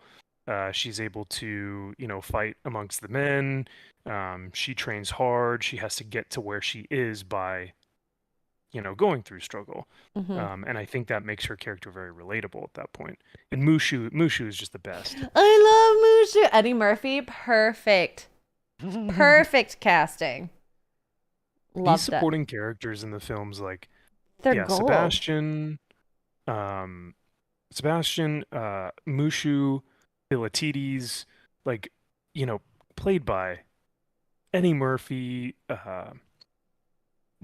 She's able to, fight amongst the men. She trains hard. She has to get to where she is by, going through struggle. Hmm. And I think that makes her character very relatable at that point. And Mushu is just the best. I love Mushu. Eddie Murphy, perfect. Perfect casting. These Loved it. supporting characters in the films, like They're yeah, gold. Um, Sebastian, Mushu, Philatides, like, you know, played by Eddie Murphy,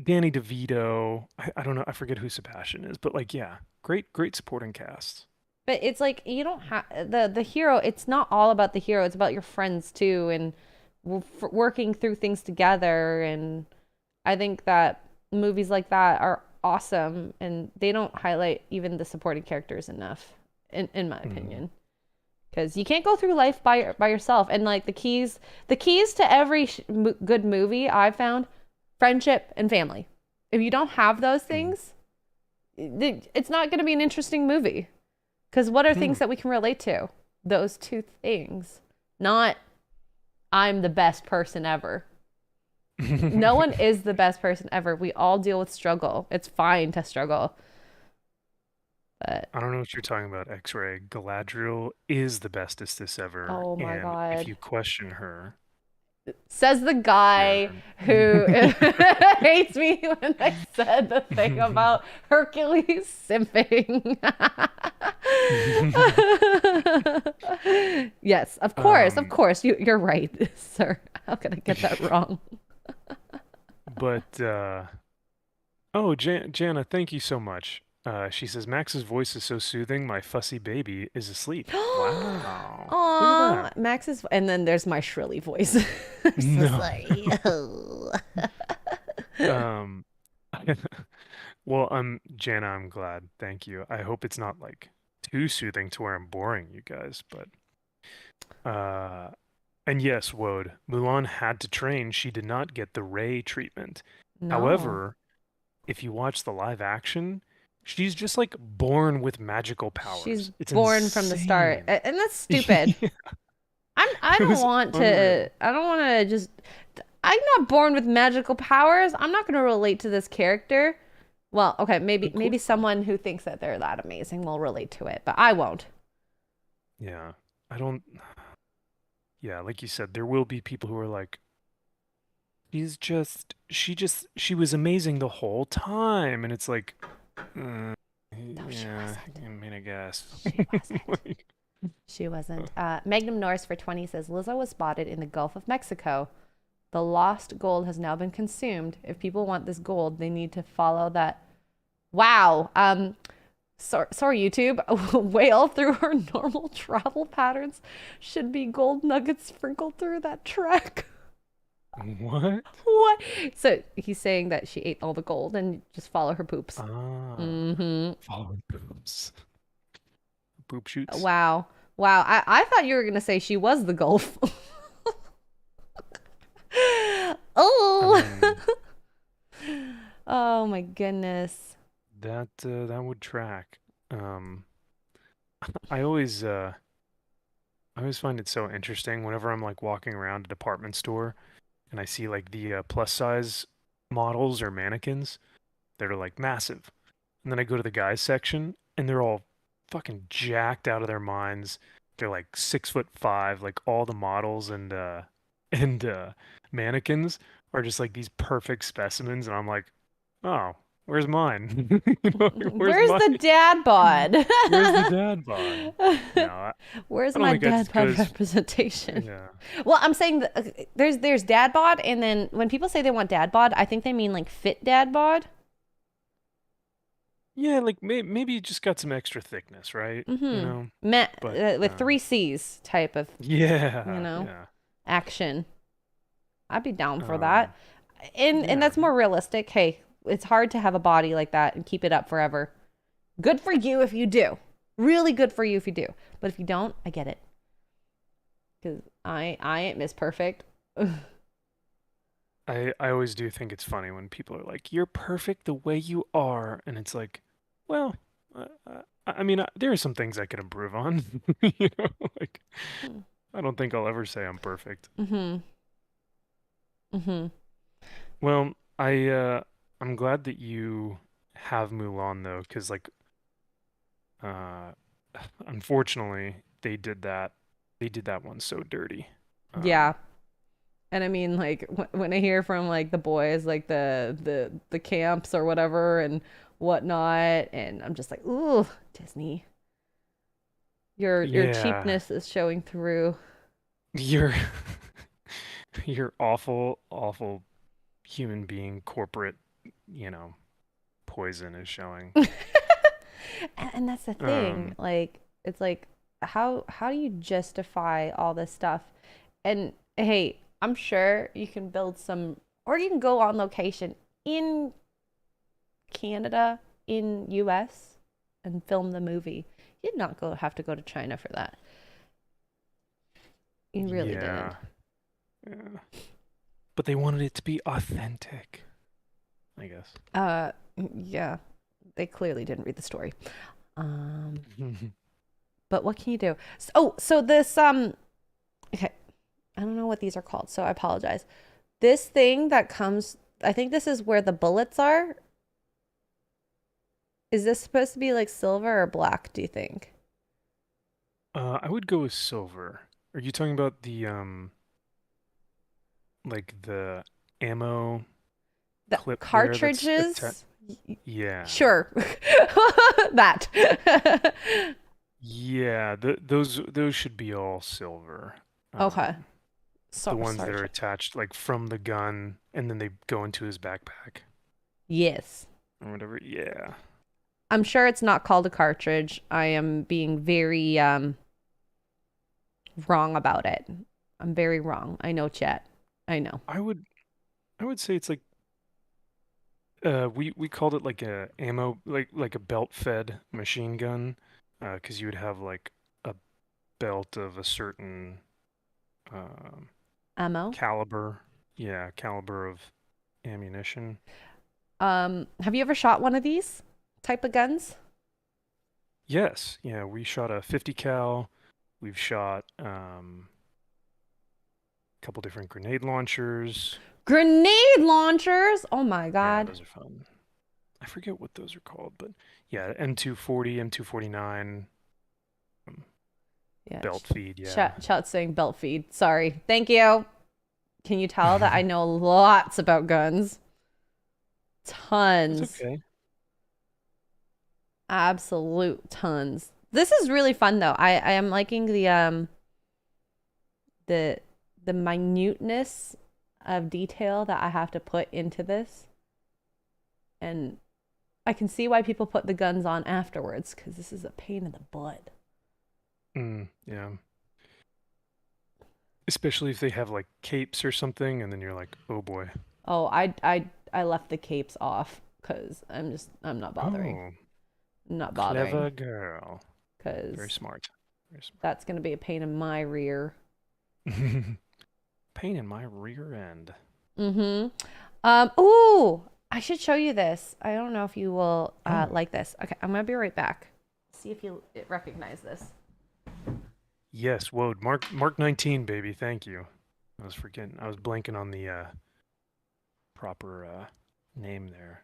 Danny DeVito. I don't know, I forget who Sebastian is, but like, yeah, great supporting cast. But it's like you don't have the hero. It's not all about the hero. It's about your friends too, and working through things together. And I think that movies like that are awesome, and they don't highlight even the supporting characters enough, in my Mm, opinion. Because you can't go through life by yourself. And like the keys to every good movie I've found, friendship and family. If you don't have those mm, things, it's not going to be an interesting movie. Because what are hmm. things that we can relate to? Those two things. Not I'm the best person ever. No one is the best person ever. We all deal with struggle. It's fine to struggle. But I don't know what you're talking about, X-Ray. Galadriel is the bestestest ever, oh my and if God. you question her, Says the you're guy who hates me when I said the thing about Hercules simping. Yes, of um, course. You're right, sir. How could I get that wrong? but oh, Jana, thank you so much. She says Max's voice is so soothing. My fussy baby is asleep. Wow, look at Aw, that. Max is, and then there's my shrilly voice. I'm so No. sorry. Oh. Um, Well, Jana, I'm glad. Thank you. I hope it's not like too soothing to where I'm boring you guys, but uh and yes, Woad, Mulan had to train. She did not get the Ray treatment. No. However, if you watch the live action, she's just like born with magical She's powers. It's born from the start. insane. And that's stupid. Yeah, I it don't was want to unreal. I don't want to just I'm not born with magical powers. I'm not going to relate to this character. Well, okay, Of maybe course not. someone who thinks that they're that amazing will relate to it, but I won't. Yeah. I don't Yeah, like you said, there will be people who are like, she was amazing the whole time. And it's like, uh, No, she yeah, wasn't. I mean, I guess. She wasn't. Like, She wasn't. Magnum Norris for 20 says Lizzo was spotted in the Gulf of Mexico. The lost gold has now been consumed. If people want this gold, they need to follow that. Wow. Sorry, YouTube. A whale through her normal travel patterns should be gold nuggets sprinkled through that track. what? What? So he's saying that she ate all the gold and just follow her poops. Ah, Mm-hmm. following poops. Poop shoots. Wow. Wow. I thought you were gonna say she was the Gulf. I Oh. mean, Oh my goodness. that would track. Um, I always uh I always find it so interesting whenever I'm like walking around a department store and I see like the plus size models or mannequins that are like massive. And then I go to the guys section and they're all fucking jacked out of their minds. They're like 6'5", like all the models and mannequins are just like these perfect specimens and I'm like, "Oh, where's mine?" You know, like, where's Where's my the dad bod? where's the dad bod? No, Where's I don't my think that's dad bod because representation? yeah. Well, I'm saying that, there's dad bod, and then when people say they want dad bod, I think they mean like fit dad bod. Yeah, like maybe you just got some extra thickness, right? You Mm-hmm. know, but With three C's type of, you yeah, know, yeah. action. I'd be down for Um, that. And yeah. that's more realistic. Hey, it's hard to have a body like that and keep it up forever. Good for you if you do. Really good for you if you do. But if you don't, I get it. Because I ain't Miss Perfect. I always do think it's funny when people are like, "You're perfect the way you are," and it's like, well, I mean, there are some things I could improve on. You know, like I don't think I'll ever say I'm perfect. Mm-hmm. Mm-hmm. Well, I'm glad that you have Mulan though, because like uh, unfortunately they did that one so dirty. Yeah. Um, And I mean, like when I hear from like the boys, like the camps or whatever and whatnot, and I'm just like, ooh, Disney, your yeah, cheapness is showing through. your your awful human being corporate, you know, poison is showing. And that's the thing. Um, Like it's like how do you justify all this stuff? And hey, I'm sure you can build some, or you can go on location in Canada, in US, and film the movie. You did not have to go to China for that. You really didn't. yeah, yeah. But they wanted it to be authentic, I guess. Uh, yeah, they clearly didn't read the story. Um, but what can you do? So this okay, I don't know what these are called, so I apologize. This thing that comes, I think this is where the bullets are. Is this supposed to be like silver or black, do you think? I would go with silver. Are you talking about the like the ammo The clip there that's attached? cartridges? Yeah. Sure. That. Yeah, those should be all silver. Okay. The Sorry, ones that sorry. are attached like from the gun and then they go into his backpack Yes. or whatever. Yeah. I'm sure it's not called a cartridge. I am being very wrong about it. I'm very wrong. I know, chat. I know. I would say it's like We called it like a ammo, like a belt-fed machine gun, 'cause you would have like a belt of a certain um, Ammo. caliber, yeah, caliber of ammunition. Have you ever shot one of these type of guns? Yes, yeah, we shot a 50 cal. We've shot a couple different grenade launchers. Grenade launchers. Oh my Yeah, God. those are fun. I forget what those are called, but yeah, M240, M249, um, Yeah. belt feed, yeah. Chat saying belt feed. Sorry. Thank you. Can you tell that I know lots about guns? That's Tons. okay. Absolute tons. This is really fun though. I am liking the the minuteness of detail that I have to put into this. And I can see why people put the guns on afterwards because this is a pain in the butt. Yeah. Especially if they have like capes or something, and then you're like, oh boy. Oh, I left the capes off because I'm not bothering. Oh, I'm not bothering clever girl. Very because smart. Very that's gonna be a pain in my rear. smart. Pain in my rear end. Mm-hmm. Ooh, I should show you this. I don't know if you will Oh, like this. Okay, I'm gonna be right back. See if you recognize this. yes, whoa, Mark 19, baby. Thank you. I was forgetting. I was blanking on the proper name there.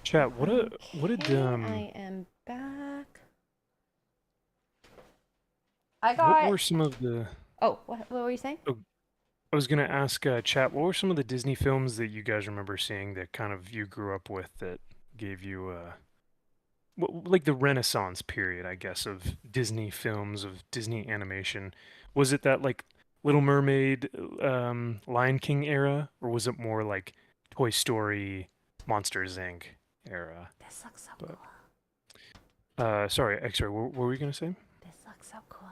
Chat, what did Okay, I am back. I what got. were some of the Oh, what were you saying? oh, I was gonna ask chat, what were some of the Disney films that you guys remember seeing that kind of you grew up with that gave you like the Renaissance period, I guess, of Disney films, of Disney animation? Was it that like Little Mermaid, Lion King era, or was it more like Toy Story, Monsters Inc. era? This looks so But cool. sorry, Xray, what were you gonna say? This looks so cool.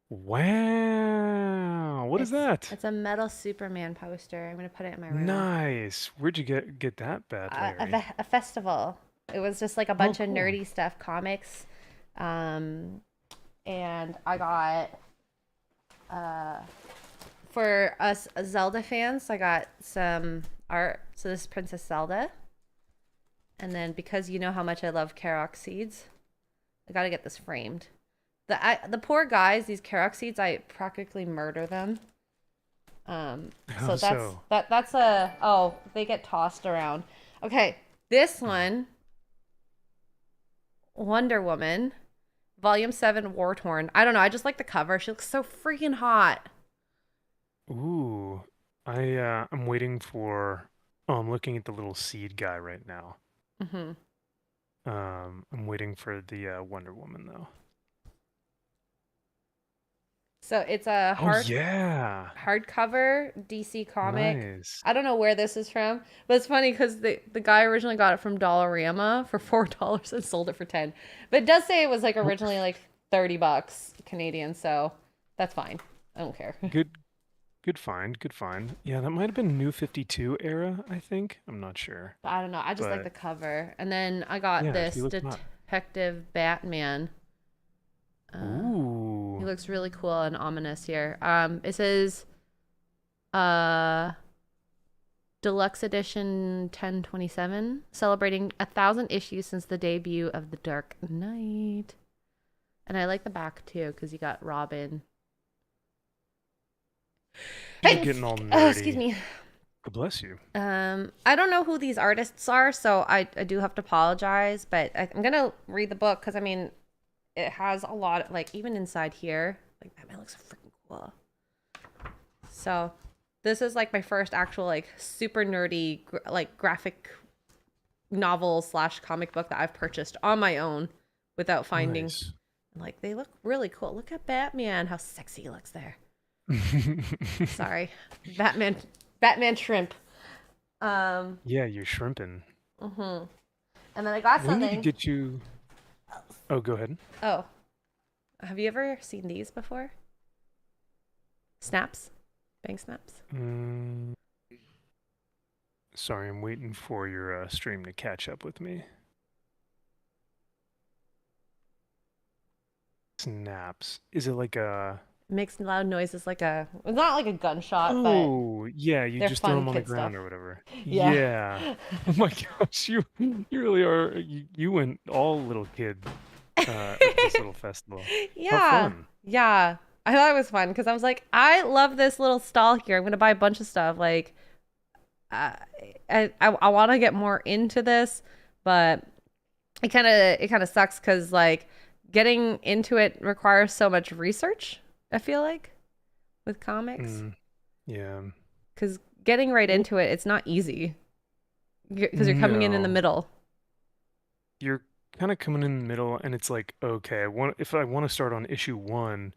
Wow, what is that? It's a metal Superman poster. I'm gonna put it in my room. Nice. Where'd you get that bad, Larry? A festival. It was just like a Oh, bunch of cool. nerdy stuff, comics, um, and I got uh, for us Zelda fans, I got some art. So this is Princess Zelda, and then because you know how much I love Karok seeds, I got to get this framed. The poor guys, these Karok seeds, I practically murder them. How So so? that's a oh they get tossed around. Okay, this one, Wonder Woman, Volume 7, War Torn. I don't know. I just like the cover. She looks so freaking hot. Ooh, I'm waiting for. Oh, I'm looking at the little seed guy right now. Hmm. I'm waiting for the Wonder Woman though. So it's a Oh yeah, hardcover DC comic. nice. I don't know where this is from, but it's funny because the guy originally got it from Dollarama for $4 and sold it for 10. But it does say it was like Oh, originally like 30 bucks Canadian, so that's fine. I don't care. good, good find, good find. Yeah, that might have been New 52 era, I think. I'm not sure, I don't know. I just like but the cover. And then I got yeah, this he looked hot. Detective Batman. He Ooh, looks really cool and ominous here. It says uh Deluxe Edition 1027, celebrating 1,000 issues since the debut of The Dark Knight. And I like the back too because you got Robin. you're getting all Oh, excuse nerdy. me. God bless you. I don't know who these artists are, so I do have to apologize, but I'm gonna read the book because I mean, it has a lot of, like, even inside here, like Batman looks freaking cool. So this is like my first actual like super nerdy like graphic novel slash comic book that I've purchased on my own without finding. Nice. Like they look really cool. Look at Batman, how sexy he looks there. Sorry, Batman, Batman shrimp. Um, Yeah, you're shrimping. mhm. And then I got We need to something. get you. Oh, go ahead. Oh, Have you ever seen these before? Snaps? Bank snaps? Mm, sorry, I'm waiting for your stream to catch up with me. Snaps. Is it like a... Makes loud noises like a, it's not like a gunshot, but Oh, yeah, you they're just throw fun them on the kid stuff. ground or whatever. Yeah. Yeah. Oh my gosh, you really are. You went all little kid at this little festival. How Yeah. fun. Yeah. I thought it was fun because I was like, I love this little stall here. I'm going to buy a bunch of stuff. Like, uh, I want to get more into this, but it kind of sucks because like getting into it requires so much research, I feel like, with comics. Yeah. Because getting right Well, into it, it's not easy because you're coming in the no. middle. You're kind of coming in the middle, and it's like, okay, if I want to start on issue one,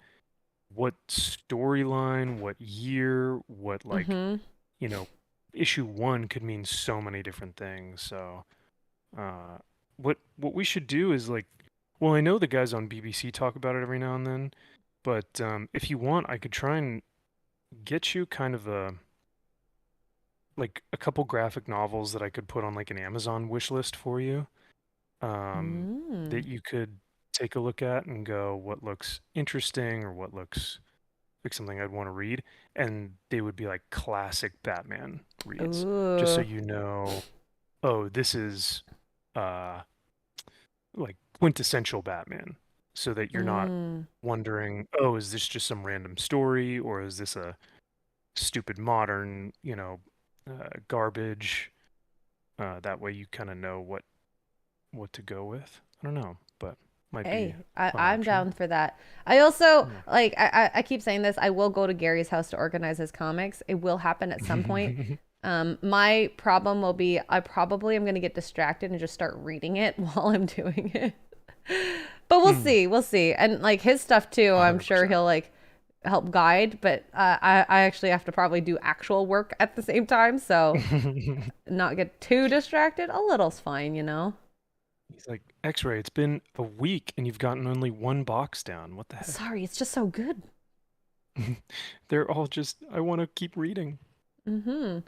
what storyline, what year, what like, Mm-hmm. you know, issue one could mean so many different things. So, uh, what we should do is like, well, I know the guys on BBC talk about it every now and then, but if you want, I could try and get you kind of a like a couple graphic novels that I could put on like an Amazon wish list for you, Mm. that you could take a look at and go, what looks interesting or what looks like something I'd want to read, and they would be like classic Batman reads, just so Ooh. you know, oh, this is uh like quintessential Batman, so that you're not Mm. wondering, oh, is this just some random story or is this a stupid modern, garbage? That way you kind of know what to go with. I don't know, but might be Hey, a fun I'm option. down for that. I also Yeah. like I keep saying this. I will go to Gary's house to organize his comics. It will happen at some point. My problem will be I probably am gonna get distracted and just start reading it while I'm doing it. But we'll Hmm. see. We'll see. And like his stuff too, I'm sure 100%. he'll like help guide, but I actually have to probably do actual work at the same time, so not get too distracted. A little's fine, you know. He's like, X-Ray, it's been a week and you've gotten only one box down. What the heck? Sorry, it's just so good. They're all just, I want to keep reading. Mm-hmm.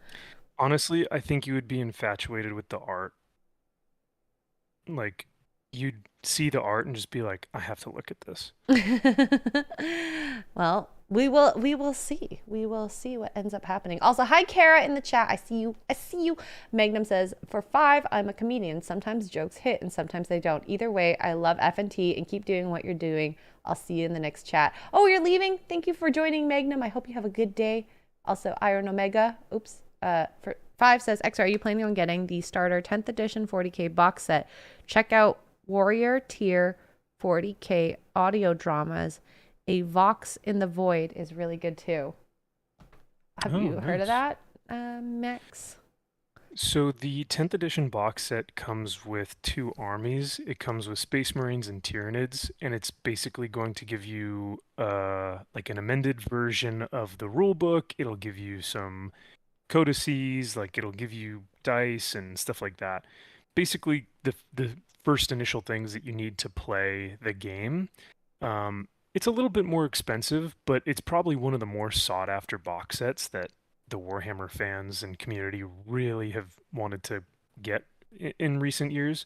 Honestly, I think you would be infatuated with the art. Like, you'd see the art and just be like, I have to look at this. Well, we will see. We will see what ends up happening. Also, hi Kara in the chat. I see you. I see you. Magnum says, "For 5, I'm a comedian. Sometimes jokes hit and sometimes they don't. Either way, I love F&T and keep doing what you're doing. I'll see you in the next chat." Oh, you're leaving? Thank you for joining, Magnum. I hope you have a good day. Also, Iron Omega. Oops. For 5 says, "X, are you planning on getting the starter 10th edition 40K box set? Check out Warrior Tier 40K audio dramas. A Vox in the Void is really good too." Have Oh, you heard of nice. that, Max? So the 10th edition box set comes with two armies. It comes with Space Marines and Tyranids, and it's basically going to give you like an amended version of the rule book. It'll give you some codices, like it'll give you dice and stuff like that. Basically, the first initial things that you need to play the game. It's a little bit more expensive, but it's probably one of the more sought after box sets that the Warhammer fans and community really have wanted to get in recent years.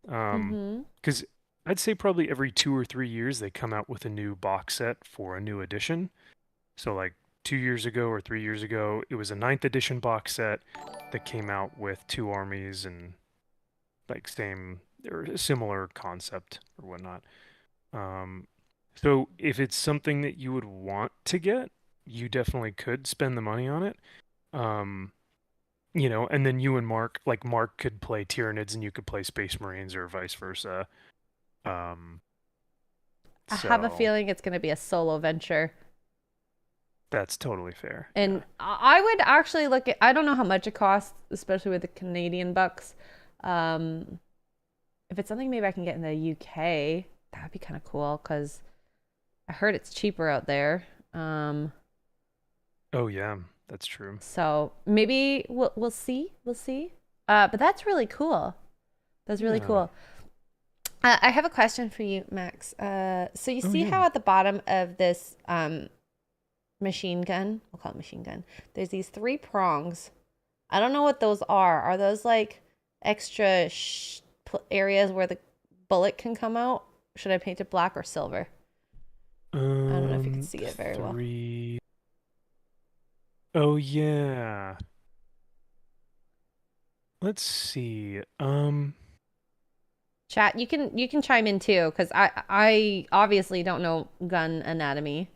Mm-hmm. Because I'd say probably every 2 or 3 years they come out with a new box set for a new edition. So like 2 years ago or 3 years ago, it was a ninth edition box set that came out with two armies and like same or a similar concept or whatnot. Um, so if it's something that you would want to get, you definitely could spend the money on it. Um, and then you and Mark, like Mark could play Tyranids and you could play Space Marines or vice versa. Um, I have a so feeling it's going to be a solo venture. that's totally fair. Yeah. And I would actually look at, I don't know how much it costs, especially with the Canadian bucks. Um, if it's something maybe I can get in the UK, that would be kind of cool because I heard it's cheaper out there. Oh yeah, that's true. So maybe we'll see. We'll see. But that's really cool. That's really Yeah. cool. I have a question for you, Max. So you Oh see yeah. how at the bottom of this machine gun, we'll call it machine gun, there's these three prongs. I don't know what those are. Are those like extra areas where the bullet can come out? Should I paint it black or silver? I don't know if you can see it very well. Three. Oh yeah. Let's see. Chat, you can chime in too, because I obviously don't know gun anatomy.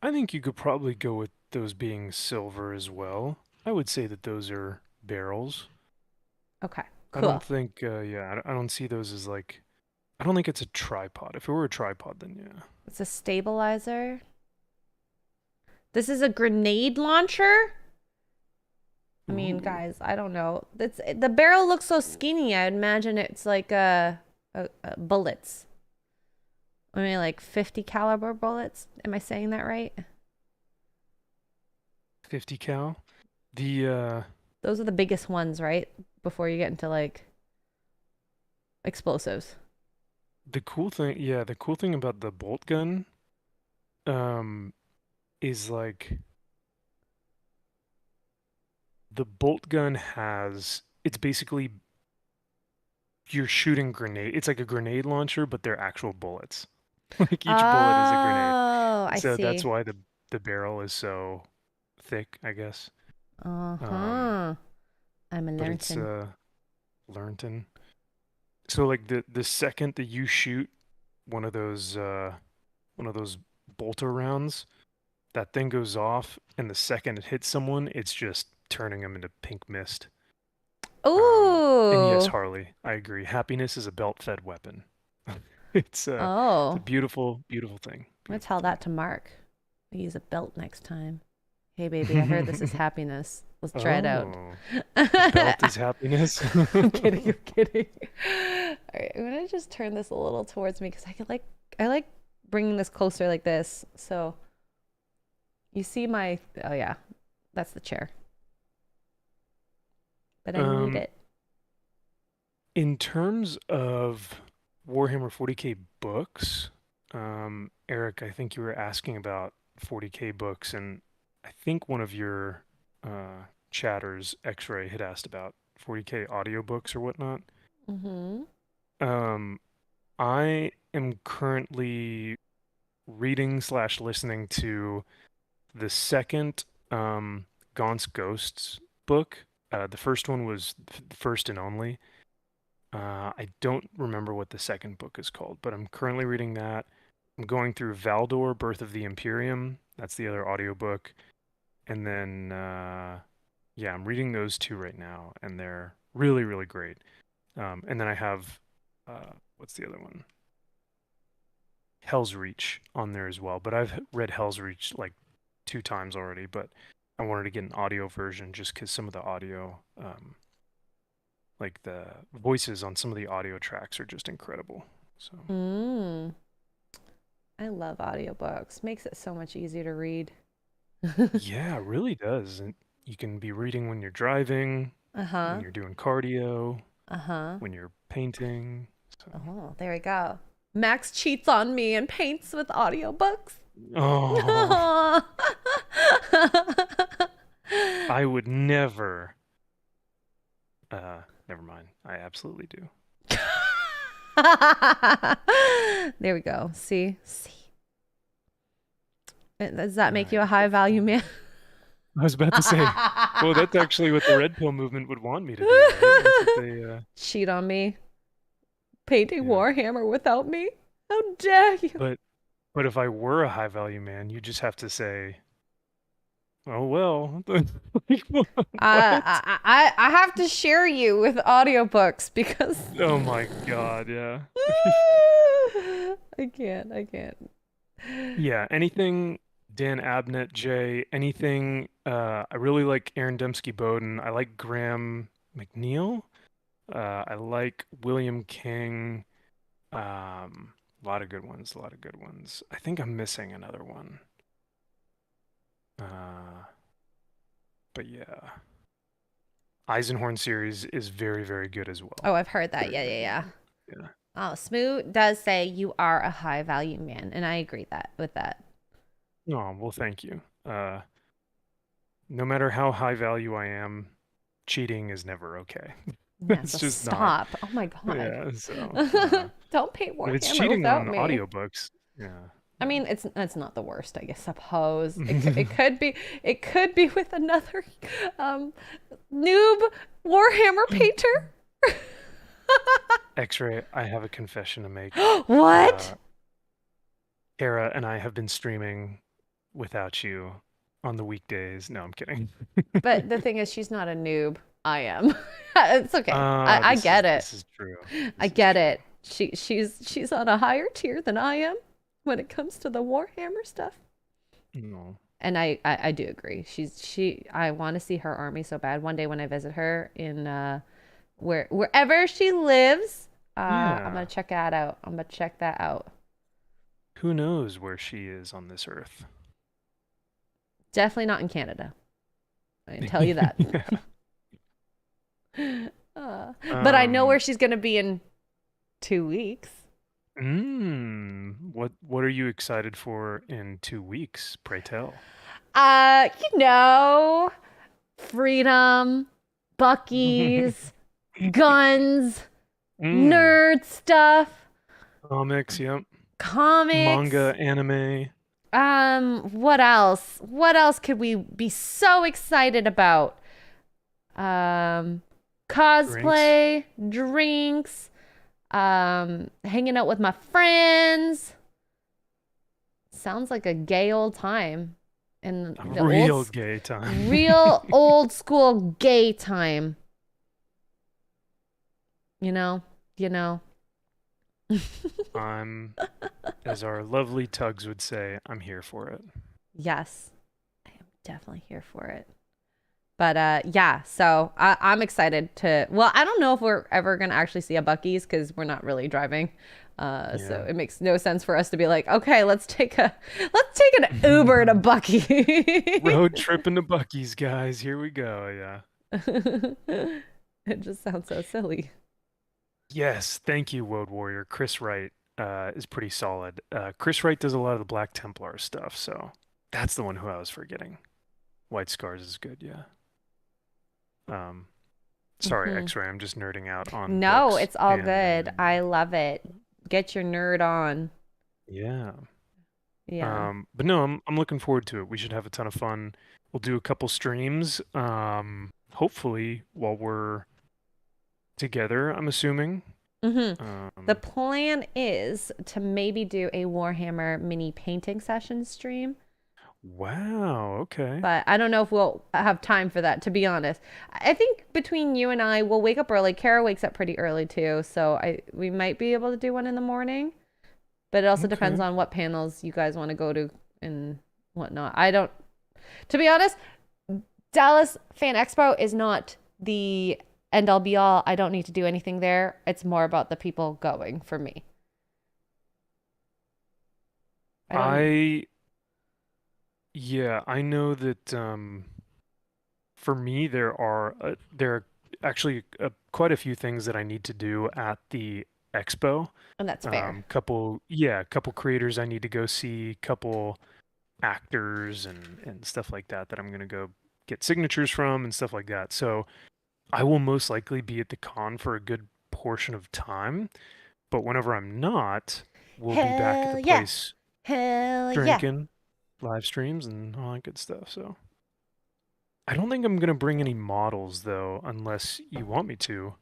I think you could probably go with those being silver as well. I would say that those are barrels. Okay, I don't cool. think, yeah, I don't see those as like, I don't think it's a tripod. If it were a tripod, then yeah. It's a stabilizer. This is a grenade launcher. I mean, Ooh, guys, I don't know. It's the barrel looks so skinny. I would imagine it's like bullets. I mean, like 50 caliber bullets. Am I saying that right? 50 cal. The Those are the biggest ones, right? Before you get into like explosives. the cool thing, yeah, the cool thing about the bolt gun, um, is like the bolt gun has, it's basically you're shooting grenade. It's like a grenade launcher, but they're actual bullets. Like each bullet is a grenade. Oh, I So that's see. why the barrel is so thick, I guess. Um, Uh-huh. I'm a but it's learned. Learnton. So like the second that you shoot one of those one of those bolter rounds, that thing goes off, and the second it hits someone, it's just turning them into pink mist. And yes, Ooh. Harley, I agree. Happiness is a belt-fed weapon. It's a Oh. beautiful, beautiful thing. I'm gonna Beautiful tell thing. that to Mark. I use a belt next time. Hey, baby, I heard this is happiness. Let's try it out. Oh, belt is happiness. I'm kidding. I'm kidding. All right, I'm gonna just turn this a little towards me because I like bringing this closer like this. So you see my oh yeah, that's the chair, but I need Um, it. in terms of Warhammer 40K books, Eric, I think you were asking about 40K books, and I think one of your chatters, Xray, had asked about 40K audiobooks or whatnot. Mm-hmm. Um, I am currently reading slash listening to the second Gaunt's Ghosts book. The first one was First and Only. I don't remember what the second book is called, but I'm currently reading that. I'm going through Valdor, Birth of the Imperium. That's the other audiobook. And then, yeah, I'm reading those two right now, and they're really, really great. And then I have, what's the other one? Hell's Reach on there as well. But I've read Hell's Reach like two times already, but I wanted to get an audio version just because some of the audio, like the voices on some of the audio tracks are just incredible. So Mm. I love audiobooks. Makes it so much easier to read. yeah, it really does. And you can be reading when you're driving, when Uh-huh. you're doing cardio, Uh-huh. when you're painting. So, Oh, there we go. Max cheats on me and paints with audiobooks. oh, Aw. I would never. Never mind. I absolutely do. There we go. See? See. Does that All make you right. a high value man? I was about to say, well, that's actually what the Red Pill movement would want me to do, right? That's what they, Cheat on me. Painting yeah. Warhammer without me? How dare you? But if I were a high value man, you just have to say, oh well, like, what? I have to share you with audiobooks because Oh my God, yeah. I can't. I can't. Yeah, anything Dan Abnett, Jay, anything. I really like Aaron Dembski Bowden. I like Graham McNeil. I like William King. A lot of good ones. A lot of good ones. I think I'm missing another one. Uh, but yeah, Eisenhorn series is very, very good as well. Oh, I've heard that. Very, Yeah, very yeah, good. yeah. Yeah. Oh, Smoo does say you are a high value man, and I agree with that. Oh, well, thank you. No matter how high value I am, cheating is never okay. Yeah, It's so just not. stop. Oh my God. Yeah, so Don't paint if it's Warhammer cheating without on me. audiobooks, yeah, I no. mean, it's not the worst, I guess, suppose. It could be with another um noob Warhammer painter. Xray, I have a confession to make. What? Uh, Kara and I have been streaming without you on the weekdays. No, I'm kidding. But the thing is, she's not a noob. I am. It's okay. I get it. This is true. I This is get true. it. She's on a higher tier than I am when it comes to the Warhammer stuff. No. And I do agree. I want to see her army so bad. One day when I visit her in wherever she lives, I'm Yeah. gonna check that out. I'm gonna check that out. Who knows where she is on this earth? Definitely not in Canada. I can tell you that. Yeah. But I know Um, where she's gonna be in 2 weeks. what are you excited for in 2 weeks? Pray tell. You know, freedom, Bucky's, guns, Mm, nerd stuff, comics, yep. comics. Manga, anime, What else? What else could we be so excited about? Um, drinks. Cosplay, drinks, hanging out with my friends. Sounds like a gay old time. And A the real gay time. real old school gay time. You know? You know? I'm, as our lovely Tugs would say, I'm here for it. Yes. I am definitely here for it. But yeah, so I'm excited to. Well, I don't know if we're ever gonna actually see a Bucky's because we're not really driving. Yeah. So it makes no sense for us to be like, okay, let's take an Uber to Bucky. Road trip into Bucky's, guys. Here we go. Yeah. It just sounds so silly. Yes, thank you, Woad Warrior. Chris Wright is pretty solid. Chris Wright does a lot of the Black Templar stuff, so that's the one who I was forgetting. White Scars is good, yeah. Um, sorry, Mhm. X-Ray, I'm just nerding out on No, books it's all and good. I love it. Get your nerd on. yeah. Yeah. But no, I'm looking forward to it. We should have a ton of fun. We'll do a couple streams, hopefully while we're together, I'm assuming. Mm-hmm. The Um, plan is to maybe do a Warhammer mini painting session stream, wow, okay. but I don't know if we'll have time for that, to be honest. I think between you and I, we'll wake up early. Kara wakes up pretty early too, so we might be able to do one in the morning, but it also depends Okay. on what panels you guys want to go to and whatnot. I don't, to be honest, Dallas Fan Expo is not the end all be all. I don't need to do anything there. It's more about the people going for me. I don't. I Yeah, I know that for me there are actually quite a few things that I need to do at the expo. And that's fair. Couple creators I need to go see, couple actors and stuff like that that I'm gonna go get signatures from and stuff like that. So I will most likely be at the con for a good portion of time, but whenever I'm not, we'll be back at the Hell yeah. place Hell yeah. drinking, live streams, and all that good stuff. So I don't think I'm gonna bring any models though, unless you want me to.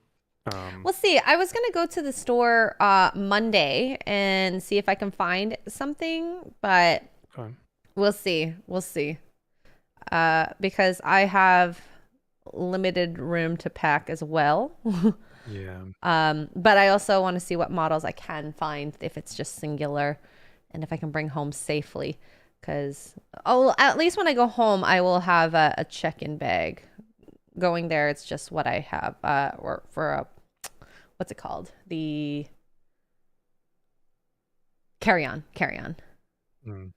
Um, We'll see. I was going to go to the store Monday and see if I can find something, but okay. we'll see. We'll see. Because I have limited room to pack as well. Yeah. But I also want to see what models I can find if it's just singular and if I can bring home safely. Because, oh, at least when I go home, I will have a check-in bag. Going there, it's just what I have. Or for a, what's it called? The carry-on. Carry-on. Mm.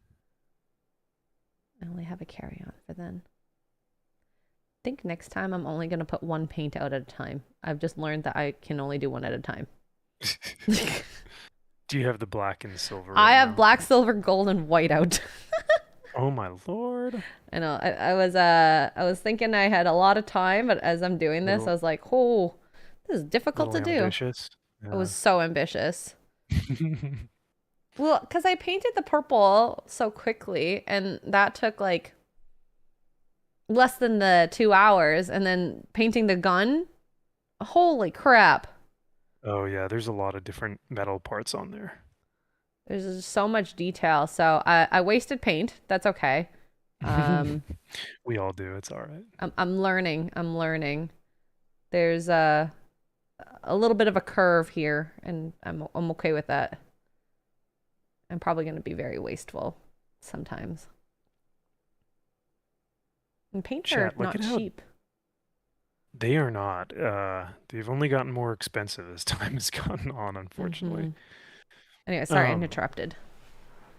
I only have a carry-on for then. I think next time I'm only going to put one paint out at a time. I've just learned that I can only do one at a time. Do you have the black and silver I right have now? black, silver, gold, and white out. Oh my lord. I know. I was thinking I had a lot of time, but as I'm doing this, I Little was like, oh, this is difficult little to do. ambitious. I was Yeah. so ambitious. Well, because I painted the purple so quickly, and that took like less than the 2 hours, and then painting the gun, holy crap. Oh yeah, there's a lot of different metal parts on there. There's just so much detail. So I wasted paint. That's okay. Um, We all do. It's all right. I'm learning. I'm learning. There's a little bit of a curve here, and I'm okay with that. I'm probably going to be very wasteful sometimes. And paints are Chat, look not at how cheap. they are not. They've only gotten more expensive as time has gone on, unfortunately. Anyway, sorry I Um, interrupted.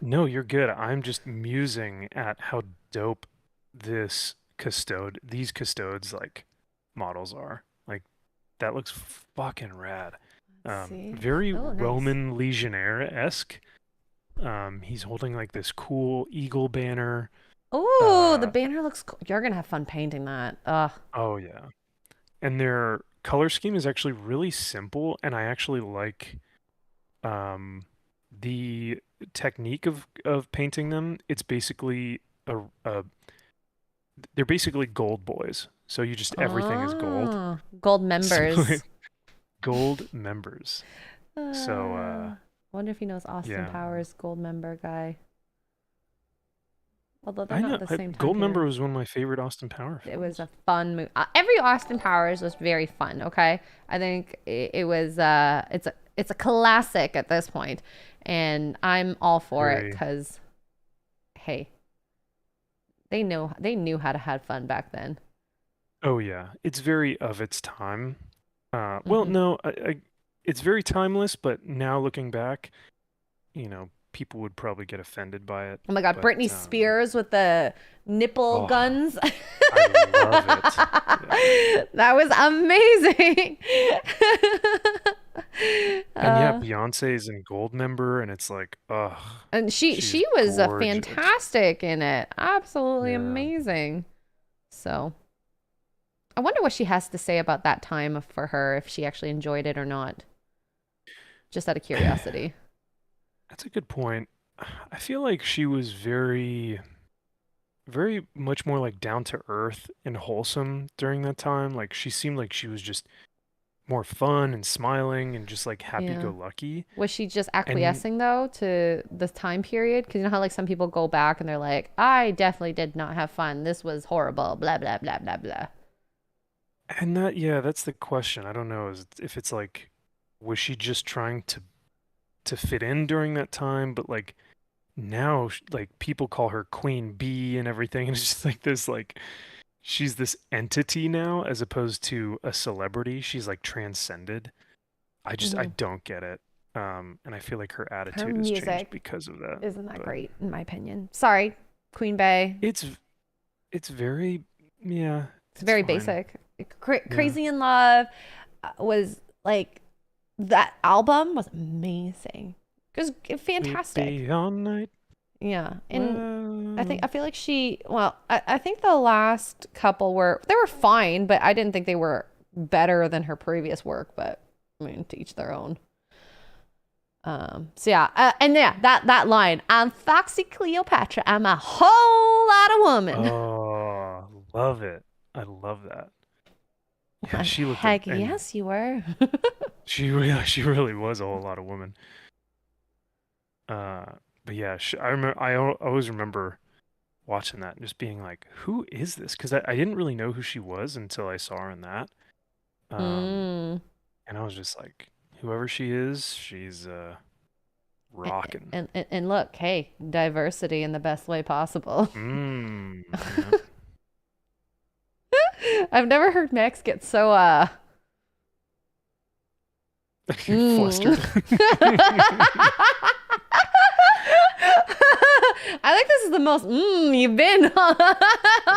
no, you're good. I'm just musing at how dope these custodes like models are. Like that looks fucking rad. Let's see. Very Oh, nice. Roman legionnaire-esque. He's holding like this cool eagle banner. Oh, the Uh, banner looks cool. You're going to have fun painting that. Ugh. oh yeah. And their color scheme is actually really simple, and I actually like um the technique of painting them. It's basically a they're basically gold boys. So you just everything is gold. Oh, gold So members. gold members. So Wonder if he knows Austin yeah. Powers, gold member guy. Although they're I not know the same time Gold Member period. was one of my favorite Austin Power It was films. a fun movie. Every Austin Powers was very fun. Okay, I think it was. It's a classic at this point, and I'm all for it Very. because, hey, they knew how to have fun back then. Oh yeah, it's very of its time. Well, Hmm. no, it's very timeless, but now looking back, people would probably get offended by it. Oh my God, But Britney Spears with the nipple oh, guns. I love it. Yeah. That was amazing. And yeah, uh, Beyonce's in Gold Member, and it's like, ugh, and she's she was a gorgeous. fantastic in it. Absolutely Yeah. amazing. So I wonder what she has to say about that time for her, if she actually enjoyed it or not. Just out of curiosity. That's a good point. I feel like she was very much more like down to earth and wholesome during that time. Like she seemed like she was just more fun and smiling and just like happy Yeah. go lucky. Was she just And acquiescing though to this time period? Because you know how like some people go back and they're like, I definitely did not have fun. This was horrible. Blah blah blah blah blah. that yeah, that's the question. I don't know if it's like was she just trying to fit in during that time, but like now like people call her Queen Bee and everything and it's just like this like she's this entity now as opposed to a celebrity. She's like transcended. I Hmm. don't get it. And I feel like her Her attitude has changed music because of that. isn't that But great in my opinion. Sorry, Queen Bey. it's very yeah, It's it's very fine. basic. Yeah. Crazy in Love was like that album was amazing. It was We'd fantastic. be all night. Yeah, and Well, I feel like I think the last couple they were fine, but I didn't think they were better than her previous work. But I mean, to each their own. So yeah, and yeah, that line, I'm Foxy Cleopatra, I'm a whole lot of woman. oh, love it. I love that. Yeah, Like, she looked heck and yes, you were. she really was a whole lot of woman. Uh, but yeah, I remember always remember watching that and just being like, who is this? Because I didn't really know who she was until I saw her in that. Um, Mm. and I was just like, whoever she is, she's rocking. And look, hey, diversity in the best way possible. Yeah. I've never heard Max get so Flustered. mm. I think this is the most you've been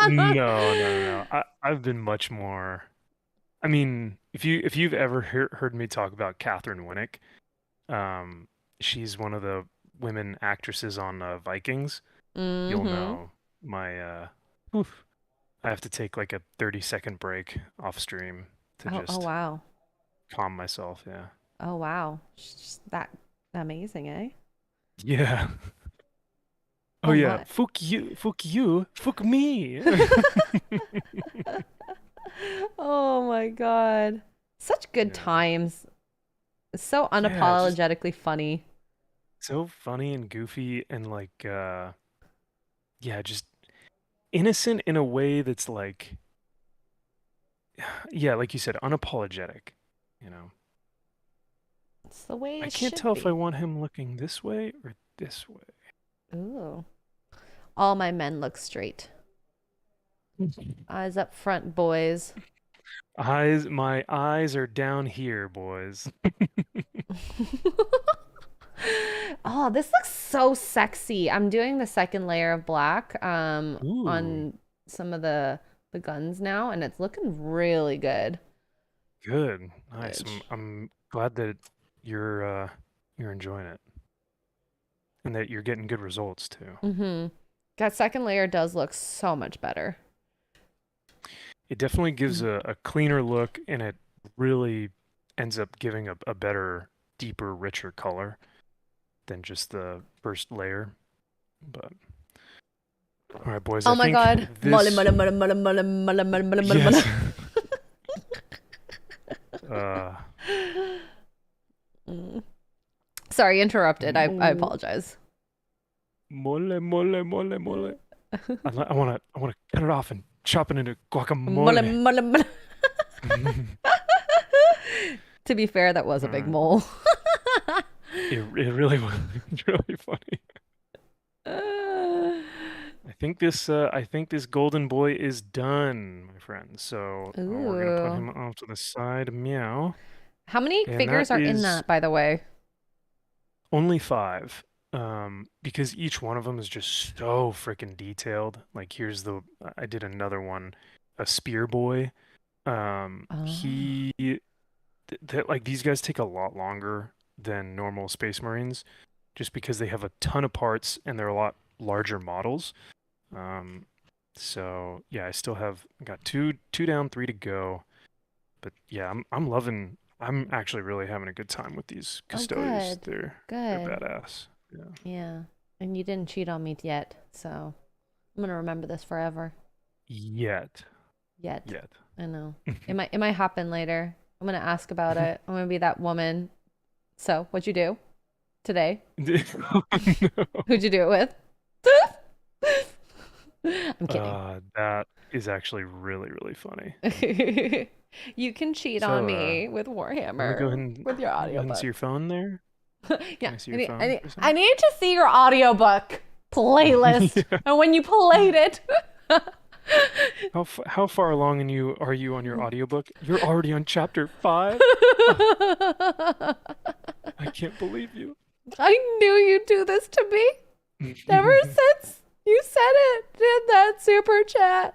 No. I've been much more I mean, if you've ever heard me talk about Catherine Winnick, um, she's one of the women actresses on Vikings. You'll Mm-hmm. know my oof, I have to take like a 30-second break off stream to Oh just wow. calm myself. Yeah. Oh wow. That amazing, eh? Yeah. Oh Oh yeah. my. Fuck you, fuck me. Oh my God. Such good Yeah. times. So Yeah, just unapologetically funny. so funny and goofy and like yeah, just innocent in a way that's like yeah, like you said, unapologetic, you know. It's the way I it can't should tell if I be. want him looking this way or this way. Ooh. All my men look straight. Eyes up front, boys. My eyes are down here, boys. Oh, this looks so sexy. I'm doing the second layer of black Ooh, on some of the guns now, and it's looking really good. good. Nice. Good. I'm glad that you're enjoying it and that you're getting good results too. Mm-hmm. That second layer does look so much better. It definitely gives Mm. a cleaner look and it really ends up giving a better, deeper, richer color than just the first layer. But all right, boys, Oh I my think God. Mole, this mole, mole, mole, mole, mole, mole, mole, mole, mole. yes. uh Mm. Sorry, interrupted. I mo apologize. mole. I want to cut it off and chop it into Mole, guacamole. mole, mole. To be fair, that was a All big right. mole. It really was it's really funny. I think this golden boy is done, my friend. So we're gonna put Ooh. him off to the side, meow. How many And that figures are in is that, by the way? only five. Because each one of them is just so freaking detailed. Like here's the I did another one, a spear boy. Oh. He that like these guys take a lot longer than normal Space Marines, just because they have a ton of parts and they're a lot larger models. Um, so yeah, I still have got two down, three to go. But yeah, I'm loving. I'm actually really having a good time with these Oh, custodies. good. They're Good. badass. Yeah. Yeah. And you didn't cheat on me yet, so I'm gonna remember this forever. Yet, Yet. yet. I know. It might happen later. I'm gonna ask about it. I'm gonna be that woman. So, what'd you do today? Oh, no. Who'd you do it with? I'm kidding. That is actually really, really funny. You can cheat on So, me with let Warhammer with your me go ahead and see audiobook. your phone there. Yeah, Can I see I your need, I phone need, for a I second? need to see your audiobook playlist. Yeah. And when you played it, How far along are you on your audiobook? You're already on chapter 5? Oh, I can't believe you. I knew you'd do this to me ever since you said it in that super chat.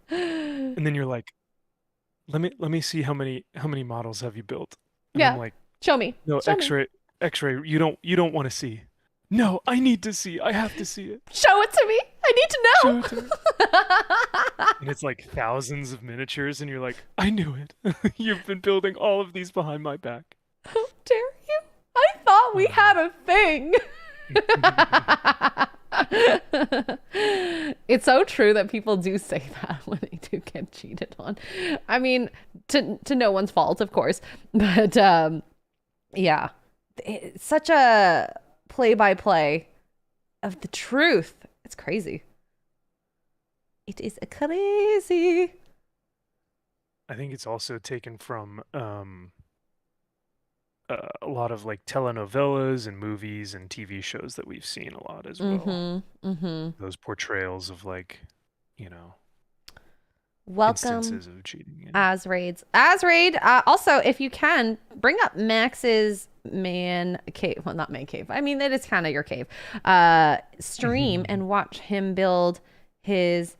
And then you're like, let me see how many models have you built? And I'm Yeah, like, show me. no, Show me. X-ray, you don't want to see. No, I need to see. I have to see it. Show it to me. I need Show it to me. to know. And it's like thousands of miniatures, and you're like, I knew it. You've been building all of these behind my back. How dare you? I thought we Uh, had a thing. It's so true that people do say that when they do get cheated on. I mean, to no one's fault, of course, but yeah, it's such a play by play of the truth. It's crazy. It is crazy. I think it's also taken from a lot of like telenovelas and movies and TV shows that we've seen a lot as well. Mm-hmm. Mm-hmm. Those portrayals of like, you know, Welcome, instances of cheating. Azraid. Also, if you can, bring up Max's man cave. Well, not man cave. I mean, it is kind of your cave. Stream And and watch him build his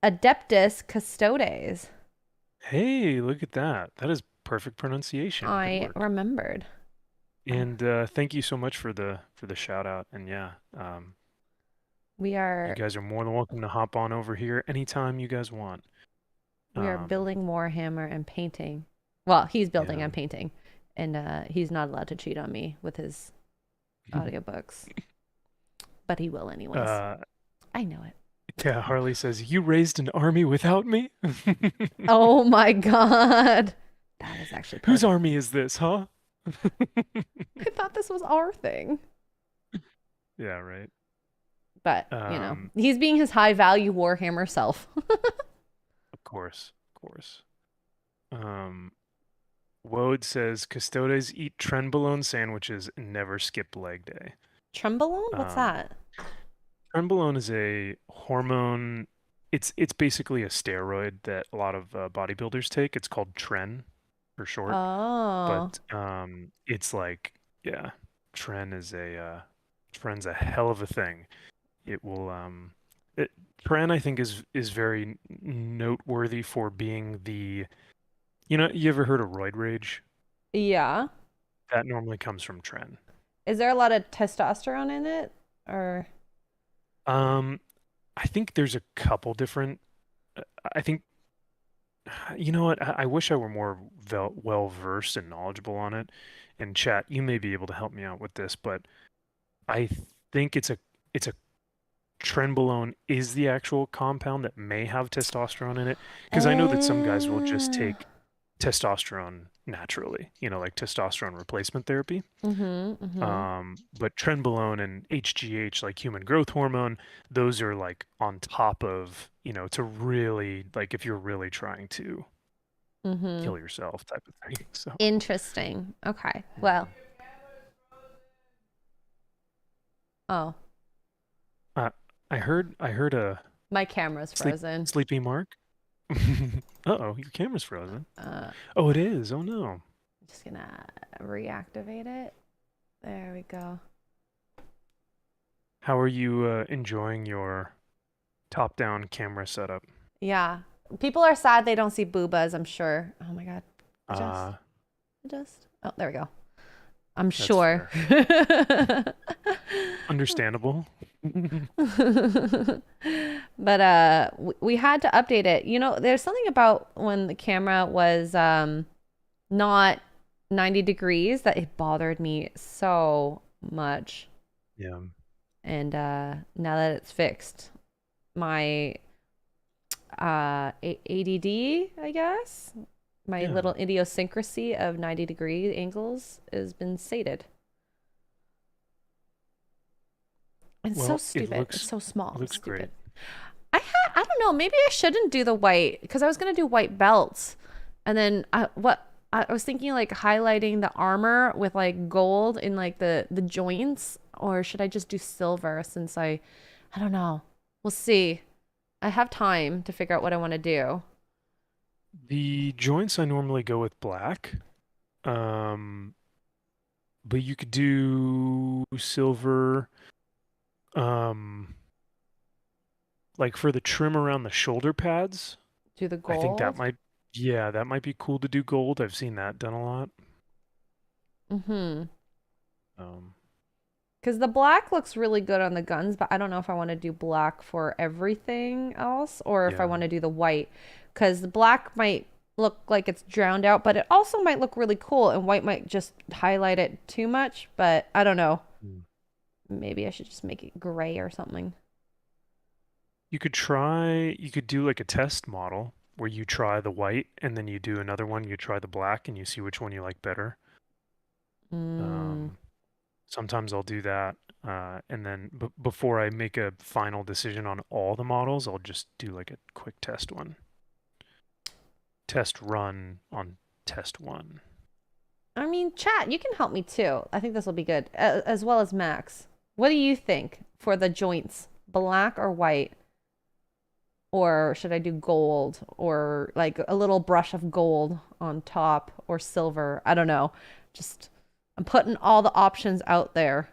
Adeptus Custodes. Hey, look at that. That is perfect pronunciation. Good I work. remembered. And thank you so much for the shout out. And yeah, We you are guys are more than welcome to hop on over here anytime you guys want. we are Um, building Warhammer and painting. Well, he's building yeah. and painting, and he's not allowed to cheat on me with his audiobooks, but he will anyways. Uh, I know it. yeah, Harley says, "You raised an army without me?" Oh my god, that is actually Whose perfect. army is this, huh? I thought this was our thing, Yeah, right. but Um, he's being his high value Warhammer self. of course, of course. Um, Wode says, "Custodes eat trenbolone sandwiches and never skip leg day." Trembolone? What's Um, that? Trenbolone is a hormone. It's basically a steroid that a lot of bodybuilders take. It's called Tren for short. Oh. But it's like, yeah, Tren is Tren's a hell of a thing. It will it, Tren I think is very noteworthy for being the, you ever heard of roid rage? Yeah. That normally comes from Tren. Is there a lot of testosterone in it? Or Um, I think there's a couple different. I think you know what? I wish I were more well versed and knowledgeable on it. And chat, you may be able to help me out with this, but I think it's a trenbolone is the actual compound that may have testosterone in it. Because I know that some guys will just uh, take testosterone naturally, like testosterone replacement therapy. mm-hmm. But trenbolone and HGH, like human growth hormone, those are like on top of, to really, like if you're really trying to Mm-hmm. kill yourself type of thing. So, Interesting. Okay. Well, yeah. oh, Uh, I heard a my camera's frozen. sleepy Mark. Uh-oh, your camera's frozen. Uh, Oh, it is. Oh no. I'm just gonna reactivate it. There we go. How are you enjoying your top-down camera setup? Yeah. People are sad they don't see boobas, I'm sure. Oh my God. Adjust. Uh, Adjust. Oh, there we go. I'm that's sure. fair. Understandable. But we had to update it. There's something about when the camera was not 90 degrees that it bothered me so much. Yeah. And now that it's fixed, my ADD, I guess, my Yeah. little idiosyncrasy of 90-degree angles has been sated. It's so Well, stupid. It's so small. it It's looks stupid. great. I don't know. Maybe I shouldn't do the white because I was gonna do white belts, and then I was thinking like highlighting the armor with like gold in like the joints, or should I just do silver since I don't know. We'll see. I have time to figure out what I want to do. The joints I normally go with black. Um, but you could do silver. Um, like for the trim around the shoulder pads, Do the I think gold. that might be cool to do gold. I've seen that done a lot. Mm-hmm. Um, Because the black looks really good on the guns, but I don't know if I want to do black for everything else or if I yeah. want to do the white. Because the black might look like it's drowned out, but it also might look really cool, and white might just highlight it too much. But I don't know. Mm. Maybe I should just make it gray or something. You could do like a test model where you try the white and then you do another one, you try the black and you see which one you like better. Mm, Um, Sometimes I'll do that. And then before I make a final decision on all the models, I'll just do like a quick test one. Test run on test one. I mean, chat, you can help me too. I think this will be good, as well as Max. What do you think for the joints? Black or white? Or should I do gold or like a little brush of gold on top or silver? I don't know. Just I'm putting all the options out there.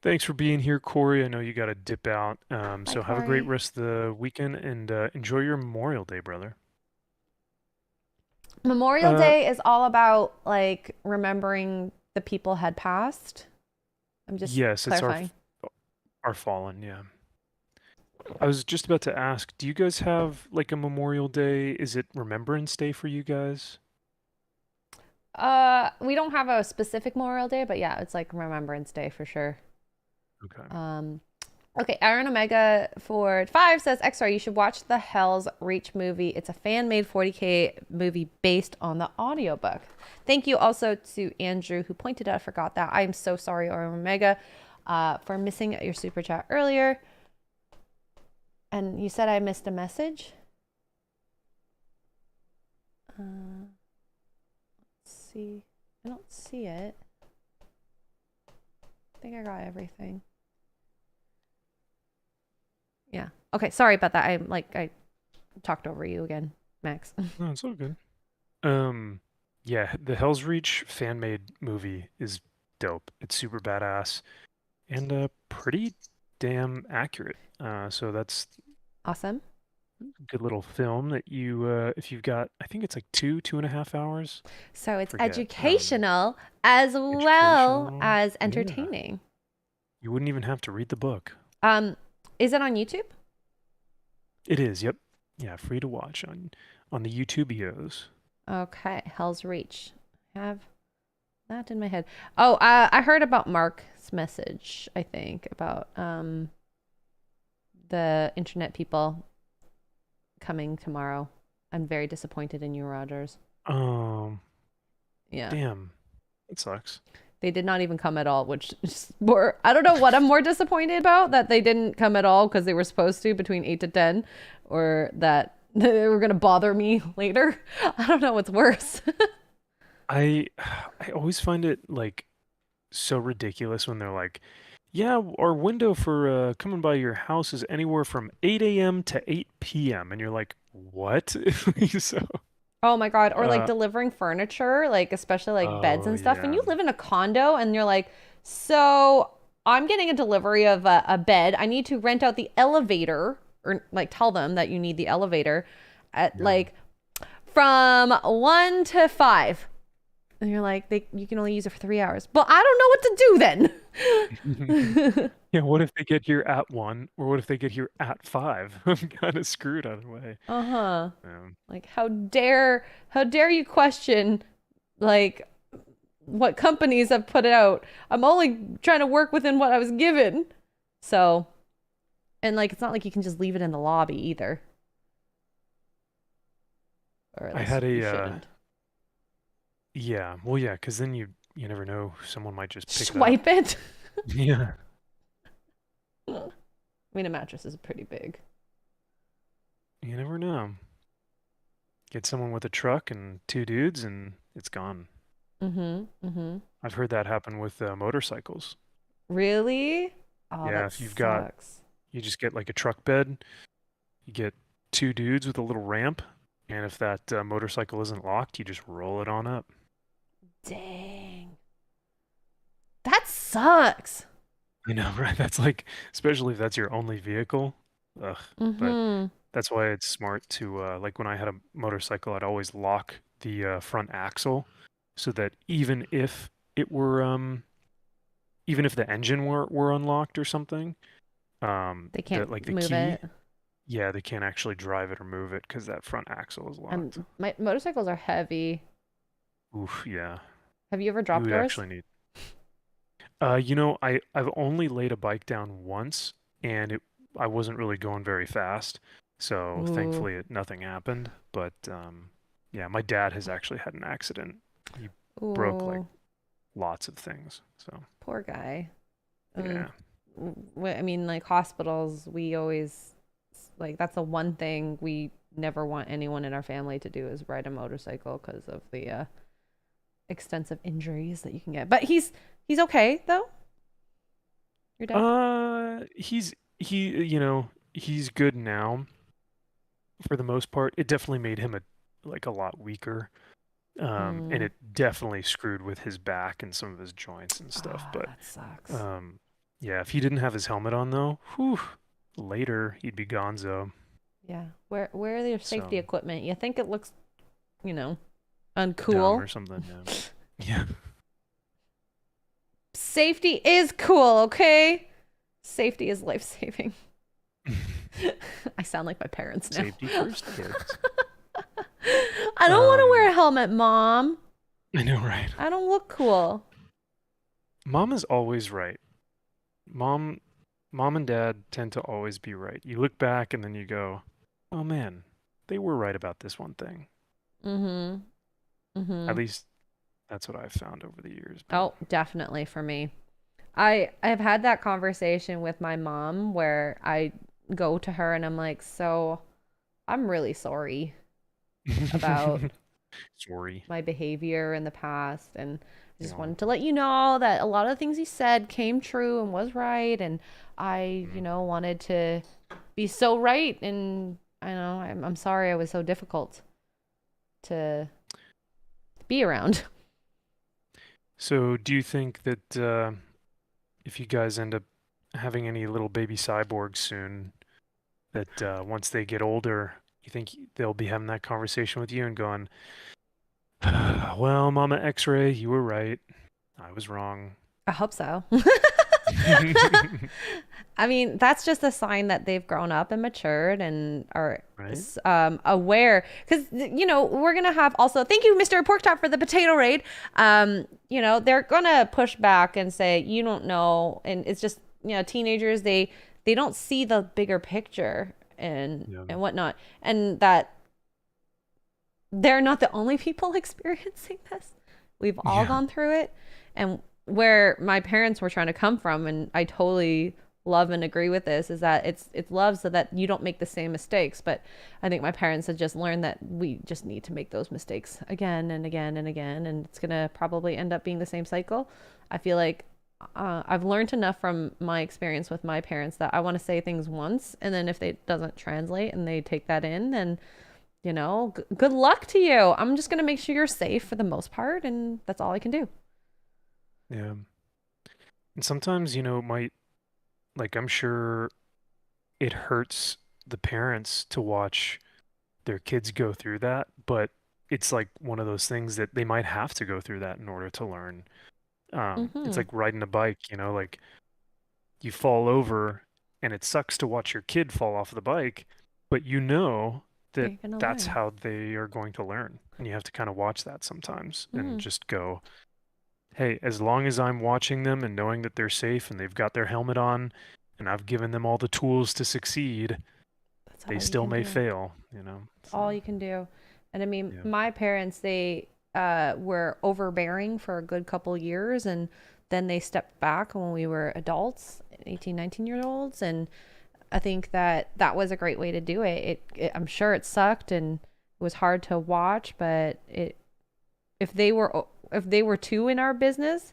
Thanks for being here, Corey. I know you got to dip out. Bye, So have a great Corey. rest of the weekend and enjoy your Memorial Day, brother. Memorial Uh, Day is all about like remembering the people had passed. I'm just yes, it's clarifying. our fallen. Yeah. I was just about to ask, do you guys have like a Memorial Day? Is it Remembrance Day for you guys? We don't have a specific Memorial Day, but yeah, it's like Remembrance Day for sure. Okay. Um, okay, Aaron Omega for 5 says, Xray, you should watch the Hell's Reach movie. It's a fan-made 40K movie based on the audiobook. Thank you also to Andrew who pointed out I forgot that. I am so sorry, Aaron Omega, for missing your super chat earlier. And you said I missed a message? Let's see. I don't see it. I think I got everything. Yeah. Okay, sorry about that. I talked over you again, Max. No, it's all good. Yeah, the Hell's Reach fan-made movie is dope. It's super badass and pretty damn accurate. So that's Awesome. a good little film that you, if you've got, I think it's like 2.5 hours. So it's Forget. educational as well Educational. as Yeah. entertaining. You wouldn't even have to read the book. Um, is it on YouTube? It is, yep. Yeah, free to watch on the YouTubios. Okay, Hell's Reach. Have that in my head. Oh, I heard about Mark's message, I think, about the internet people coming tomorrow. I'm very disappointed in you, Rogers. Um, Yeah. damn. It sucks. They did not even come at all, which is more, I don't know what I'm more disappointed about, that they didn't come at all because they were supposed to between 8 to 10, or that they were going to bother me later. I don't know what's worse. I I always find it like so ridiculous when they're like, "Yeah, our window for coming by your house is anywhere from 8 a.m. to 8 p.m." And you're like, "What?" So, Oh my God. Or like uh, delivering furniture, like especially like beds oh and stuff. When yeah, you live in a condo and you're like, so I'm getting a delivery of a bed. I need to rent out the elevator, or like tell them that you need the elevator at yeah. like from 1 to 5. And you're like, you can only use it for 3 hours. But I don't know what to do then. Yeah, what if they get here at 1, or what if they get here at 5? I'm kind of screwed either way. Uh-huh. Um, Like how dare you question like what companies have put out. I'm only trying to work within what I was given. So, and like it's not like you can just leave it in the lobby either. Or at I least had you a shouldn't. yeah, well yeah, because then you never know, someone might just pick it up. Swipe it. Yeah. I mean, a mattress is pretty big. You never know. Get someone with a truck and two dudes, and it's gone. Mm-hmm. Mm-hmm. I've heard that happen with motorcycles. Really? Oh, Yeah, that if sucks. you just get like a truck bed, you get two dudes with a little ramp, and if that motorcycle isn't locked, you just roll it on up. Dang. That sucks. I know, right? That's like, especially if that's your only vehicle. Ugh. But Mm-hmm. that's why it's smart to, like when I had a motorcycle, I'd always lock the front axle so that it were, even if the engine were unlocked or something, They the can't like the move key, it. yeah, they can't actually drive it or move it because that front axle is locked. And my motorcycles are heavy. Oof, yeah. Have you ever You dropped would yours? actually need. I've only laid a bike down once, and I wasn't really going very fast, so Ooh. thankfully nothing happened. But yeah, my dad has actually had an accident. He broke like Ooh. lots of things. So Poor guy. Um, yeah, I mean, like hospitals, we always like that's the one thing we never want anyone in our family to do is ride a motorcycle because of the extensive injuries that you can get. But he's okay though. Your dad? he's good now for the most part. It definitely made him a lot weaker. And Mm. it definitely screwed with his back and some of his joints and stuff. Ah, But that sucks. um, Yeah, if he didn't have his helmet on though, whew, later he'd be gonzo. Yeah. Where are your safety So equipment? You think it looks, you know, dumb uncool? or something. Yeah. Safety is cool, okay? Safety is life saving. Yeah. I sound like my parents now. Safety first, kids. I don't want to wear a helmet, Mom. I know, right? I don't look cool. Mom is always right. Mom, mom and dad tend to always be right. You look back and then you go, "Oh man, they were right about this one thing." Mm-hmm. At Mm-hmm. least that's what I've found over the years. But Oh, definitely for me. I've had that conversation with my mom where I go to her and I'm like, so I'm really sorry about sorry. my behavior in the past, and I just Yeah. wanted to let you know that a lot of the things you said came true and was right, and I, Mm. wanted to be so right, and I know I'm sorry I was so difficult to be around. So, do you think that if you guys end up having any little baby cyborgs soon, that once they get older, you think they'll be having that conversation with you and going, "Well, Mama X-ray, you were right. I was wrong." I hope so. I mean, that's just a sign that they've grown up and matured and are Right? aware. Because, we're going to have also, thank you, Mr. Pork Chop, for the potato raid. They're going to push back and say, you don't know. And it's just, teenagers, they don't see the bigger picture and, Yeah. and whatnot. And that they're not the only people experiencing this. We've all Yeah. gone through it. And where my parents were trying to come from, and I totally love and agree with this, is that it's love so that you don't make the same mistakes. But I think my parents had just learned that we just need to make those mistakes again and again and again, and it's gonna probably end up being the same cycle. I feel like I've learned enough from my experience with my parents that I want to say things once, and then if it doesn't translate and they take that in, then good luck to you. I'm just gonna make sure you're safe for the most part, and that's all I can do. Yeah. And sometimes, it might, like, I'm sure it hurts the parents to watch their kids go through that, but it's like one of those things that they might have to go through that in order to learn. It's Mm-hmm. like riding a bike, like you fall over and it sucks to watch your kid fall off the bike, but you know that You're gonna that's learn. how they are going to learn. And you have to kind of watch that sometimes and Mm-hmm. just go, hey, as long as I'm watching them and knowing that they're safe and they've got their helmet on and I've given them all the tools to succeed, That's they all you still can may do. fail. So, All you can do. And I mean, yeah. my parents, they were overbearing for a good couple years, and then they stepped back when we were adults, 18, 19 year olds, and I think that was a great way to do it. I'm sure it sucked and it was hard to watch, but if they were if they were too in our business,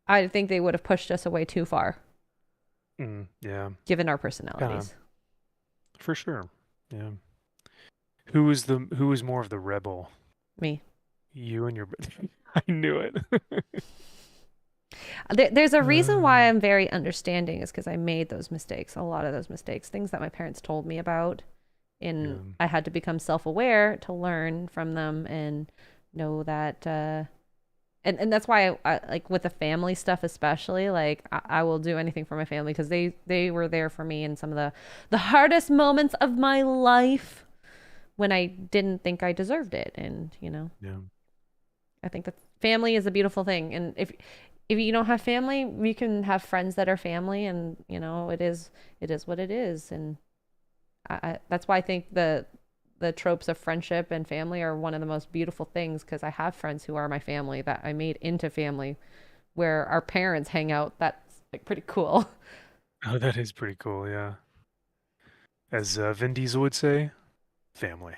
I think they would have pushed us away too far, Yeah, given our kind of, personalities. for sure. Yeah. Who was more of the rebel? Me. You and your I knew it. There's a reason why Um, I'm very understanding is because I made those mistakes, a lot of those mistakes, things that my parents told me about. And yeah. I had to become self aware to learn from them and know that. And that's why like with the family stuff, especially, like I will do anything for my family because they were there for me in some of the hardest moments of my life when I didn't think I deserved it. And, Yeah. I think that family is a beautiful thing. And if you don't have family, you can have friends that are family, and it is what it is. And that's why I think the tropes of friendship and family are one of the most beautiful things, because I have friends who are my family that I made into family, where our parents hang out. That's like pretty cool. Oh, that is pretty cool. Yeah. As Vin Diesel would say, family.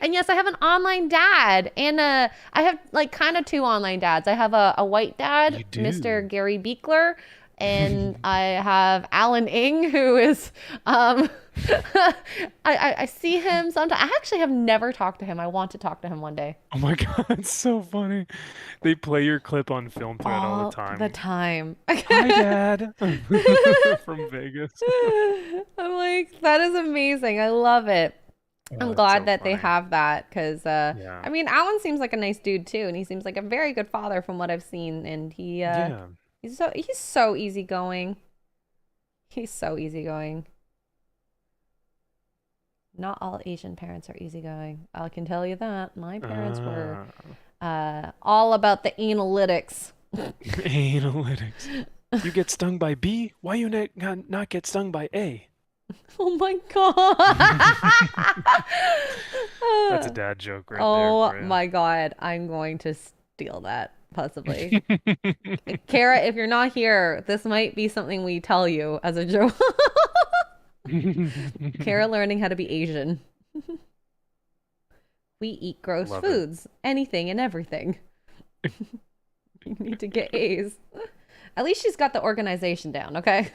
And yes, I have an online dad, and I have like kind of two online dads. I have a white dad, You Mr. do. Gary Beekler, And I have Alan Ing, who is, I see him sometimes. I actually have never talked to him. I want to talk to him one day. Oh my God, it's so funny. They play your clip on Film Thread all the All the time. time. Hi, Dad. From Vegas. I'm like, that is amazing. I love it. Oh, I'm it's glad so that they funny. have that because, Yeah. I mean, Alan seems like a nice dude too, and he seems like a very good father from what I've seen. And Yeah. he's so easygoing. He's so easygoing. Not all Asian parents are easygoing. I can tell you that. My parents were Uh, all about the analytics. Analytics. You get stung by B? Why you not get stung by A? Oh my god. That's a dad joke right there Oh for you. my god. I'm going to steal that possibly. Kara, if you're not here, this might be something we tell you as a joke. Kara learning how to be Asian. We eat gross Love it. foods, anything and everything. You need to get A's. At least she's got the organization down, okay?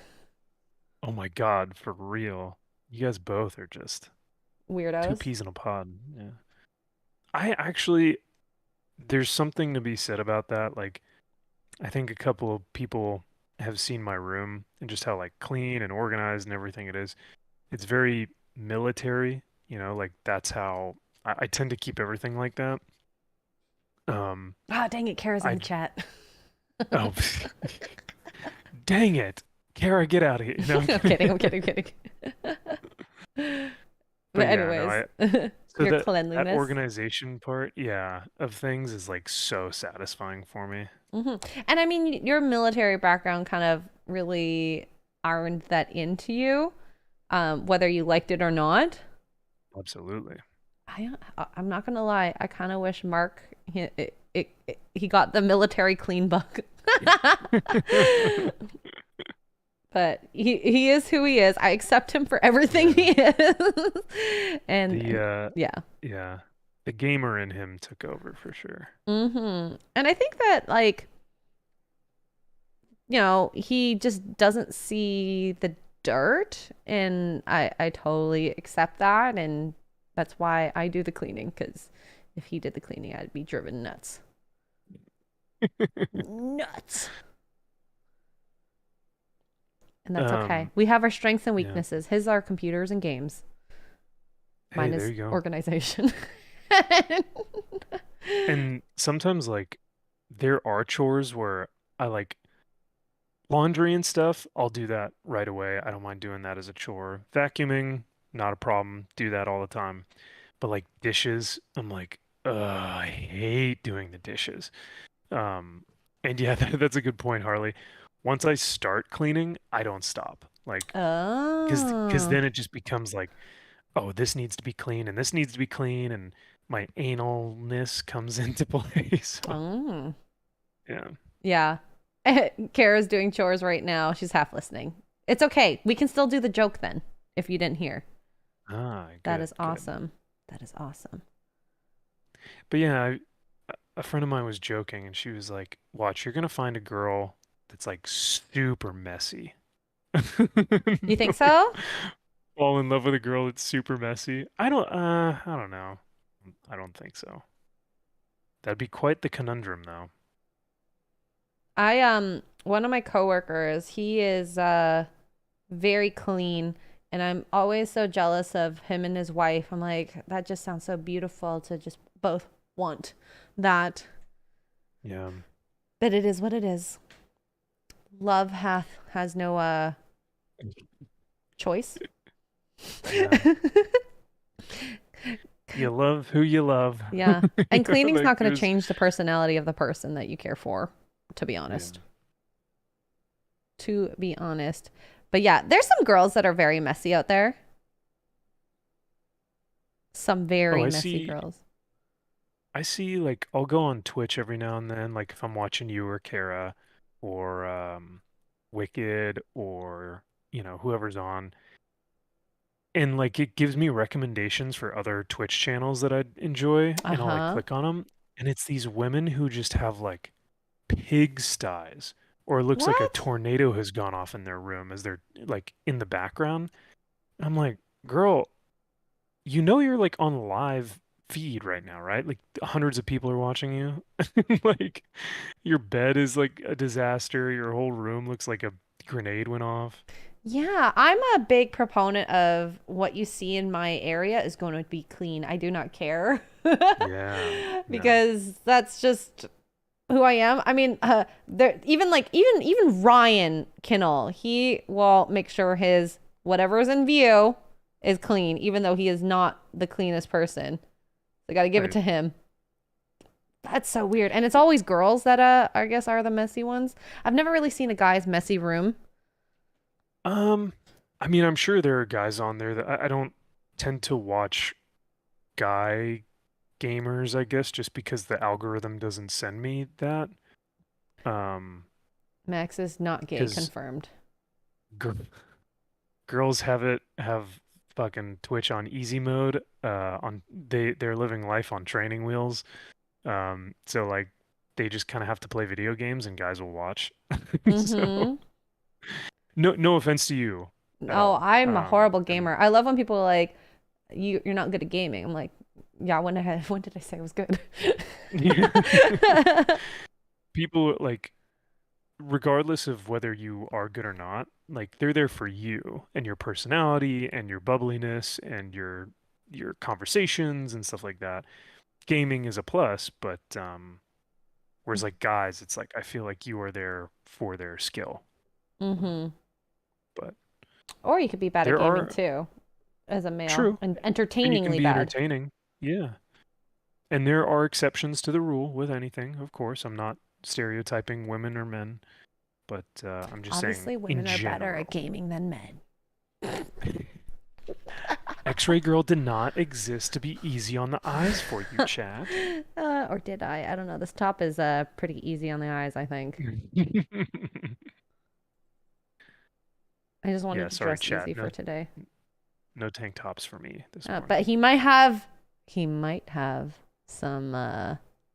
Oh my God, for real. You guys both are just two Weirdos. peas in a pod. Yeah. I actually, there's something to be said about that. Like, I think a couple of people have seen my room and just how like clean and organized and everything it is. It's very military, like that's how I tend to keep everything like that. Um, Ah, dang it, Kara's in I the chat. oh, dang it, Kara, get out of here. No, I'm I'm kidding. kidding, I'm kidding, I'm kidding. But But yeah, no, anyways, so your that cleanliness. organization part, yeah, of things is like so satisfying for me. And I mean, your military background kind of really ironed that into you, whether you liked it or not. Absolutely. I'm not gonna lie. I kind of wish Mark he got the military clean book. But he is who he is. I accept him for everything Yeah. he is. The And yeah. yeah, the gamer in him took over for sure. And I think that like, he just doesn't see the dirt, and I totally accept that, and that's why I do the cleaning, because if he did the cleaning, I'd be driven nuts. Nuts. And that's okay. Um, We have our strengths and yeah. weaknesses. His are computers and games. Hey, Mine there is you go. organization. And sometimes like there are chores where I like laundry and stuff, I'll do that right away. I don't mind doing that as a chore. Vacuuming, not a problem. Do that all the time. But like dishes, I'm like, I hate doing the dishes. Um, and yeah, that's a good point, Harley. Once I start cleaning, I don't stop. Like, because Oh. then it just becomes like, oh, this needs to be clean and this needs to be clean, and my analness comes into play. So Oh. yeah. Yeah. Kara's doing chores right now. She's half listening. It's okay. We can still do the joke then, if you didn't hear. Ah, That good, is good. awesome. That is awesome. But yeah, a friend of mine was joking, and she was like, "Watch, you're gonna find a girl that's like super messy." You think so? Fall in love with a girl that's super messy. I don't know. I don't think so. That'd be quite the conundrum, though. One of my coworkers, he is very clean, and I'm always so jealous of him and his wife. I'm like, that just sounds so beautiful to just both want that. Yeah, But it is what it is. Love has no choice. yeah. You love who you love. Yeah. And cleaning's Like not going to there's, change the personality of the person that you care for, to be yeah. honest. To be honest. But yeah, there's some girls that are very messy out there. Some Oh, very messy girls. I see, like, I'll go on Twitch every now and then, like if I'm watching you or Kara or Wicked or, whoever's on. And like it gives me recommendations for other Twitch channels that I'd enjoy, and I'll like Uh-huh. click on them, and it's these women who just have like pigsties or it looks like a What? tornado has gone off in their room as they're like in the background. I'm like, girl, you know you're like on live feed right now, right? Like hundreds of people are watching you. Like your bed is like a disaster. Your whole room looks like a grenade went off. Yeah, I'm a big proponent of what you see in my area is going to be clean. I do not care. Yeah, yeah, Because that's just who I am. I mean, there even like even Ryan Kinnell, he will make sure his whatever is in view is clean, even though he is not the cleanest person. I got to give it right. to him. That's so weird, and it's always girls that I guess are the messy ones. I've never really seen a guy's messy room. Um, I mean, I'm sure there are guys on there that I don't tend to watch guy gamers, I guess, just because the algorithm doesn't send me that. Um, Max is not gay, because confirmed. gr girls have fucking Twitch on easy mode. On they're living life on training wheels. So like they just kind of have to play video games and guys will watch. So Mm-hmm. no offense to you at Oh, all. I'm a horrible And gamer. I love when people are like, you're not good at gaming. I'm like, yeah, when did I say I was good? people like regardless of whether you are good or not, like they're there for you and your personality and your bubbliness and your conversations and stuff like that. Gaming is a plus, but whereas like guys, it's like I feel like you are there for their skill. Mm-hmm. But Or you could be bad at there gaming are too, as a male, true, and and you can entertainingly be bad. entertaining. Yeah. And there are exceptions to the rule with anything, of course. I'm not stereotyping women or men, but I'm just saying Obviously, in women are better at general. gaming than men. X-Ray Girl did not exist to be easy on the eyes for you, chat. Or did I? I don't know. This top is pretty easy on the eyes, I think. I just wanted Yeah, to sorry, dress chat. easy for today. No tank tops for me this But morning. he might have some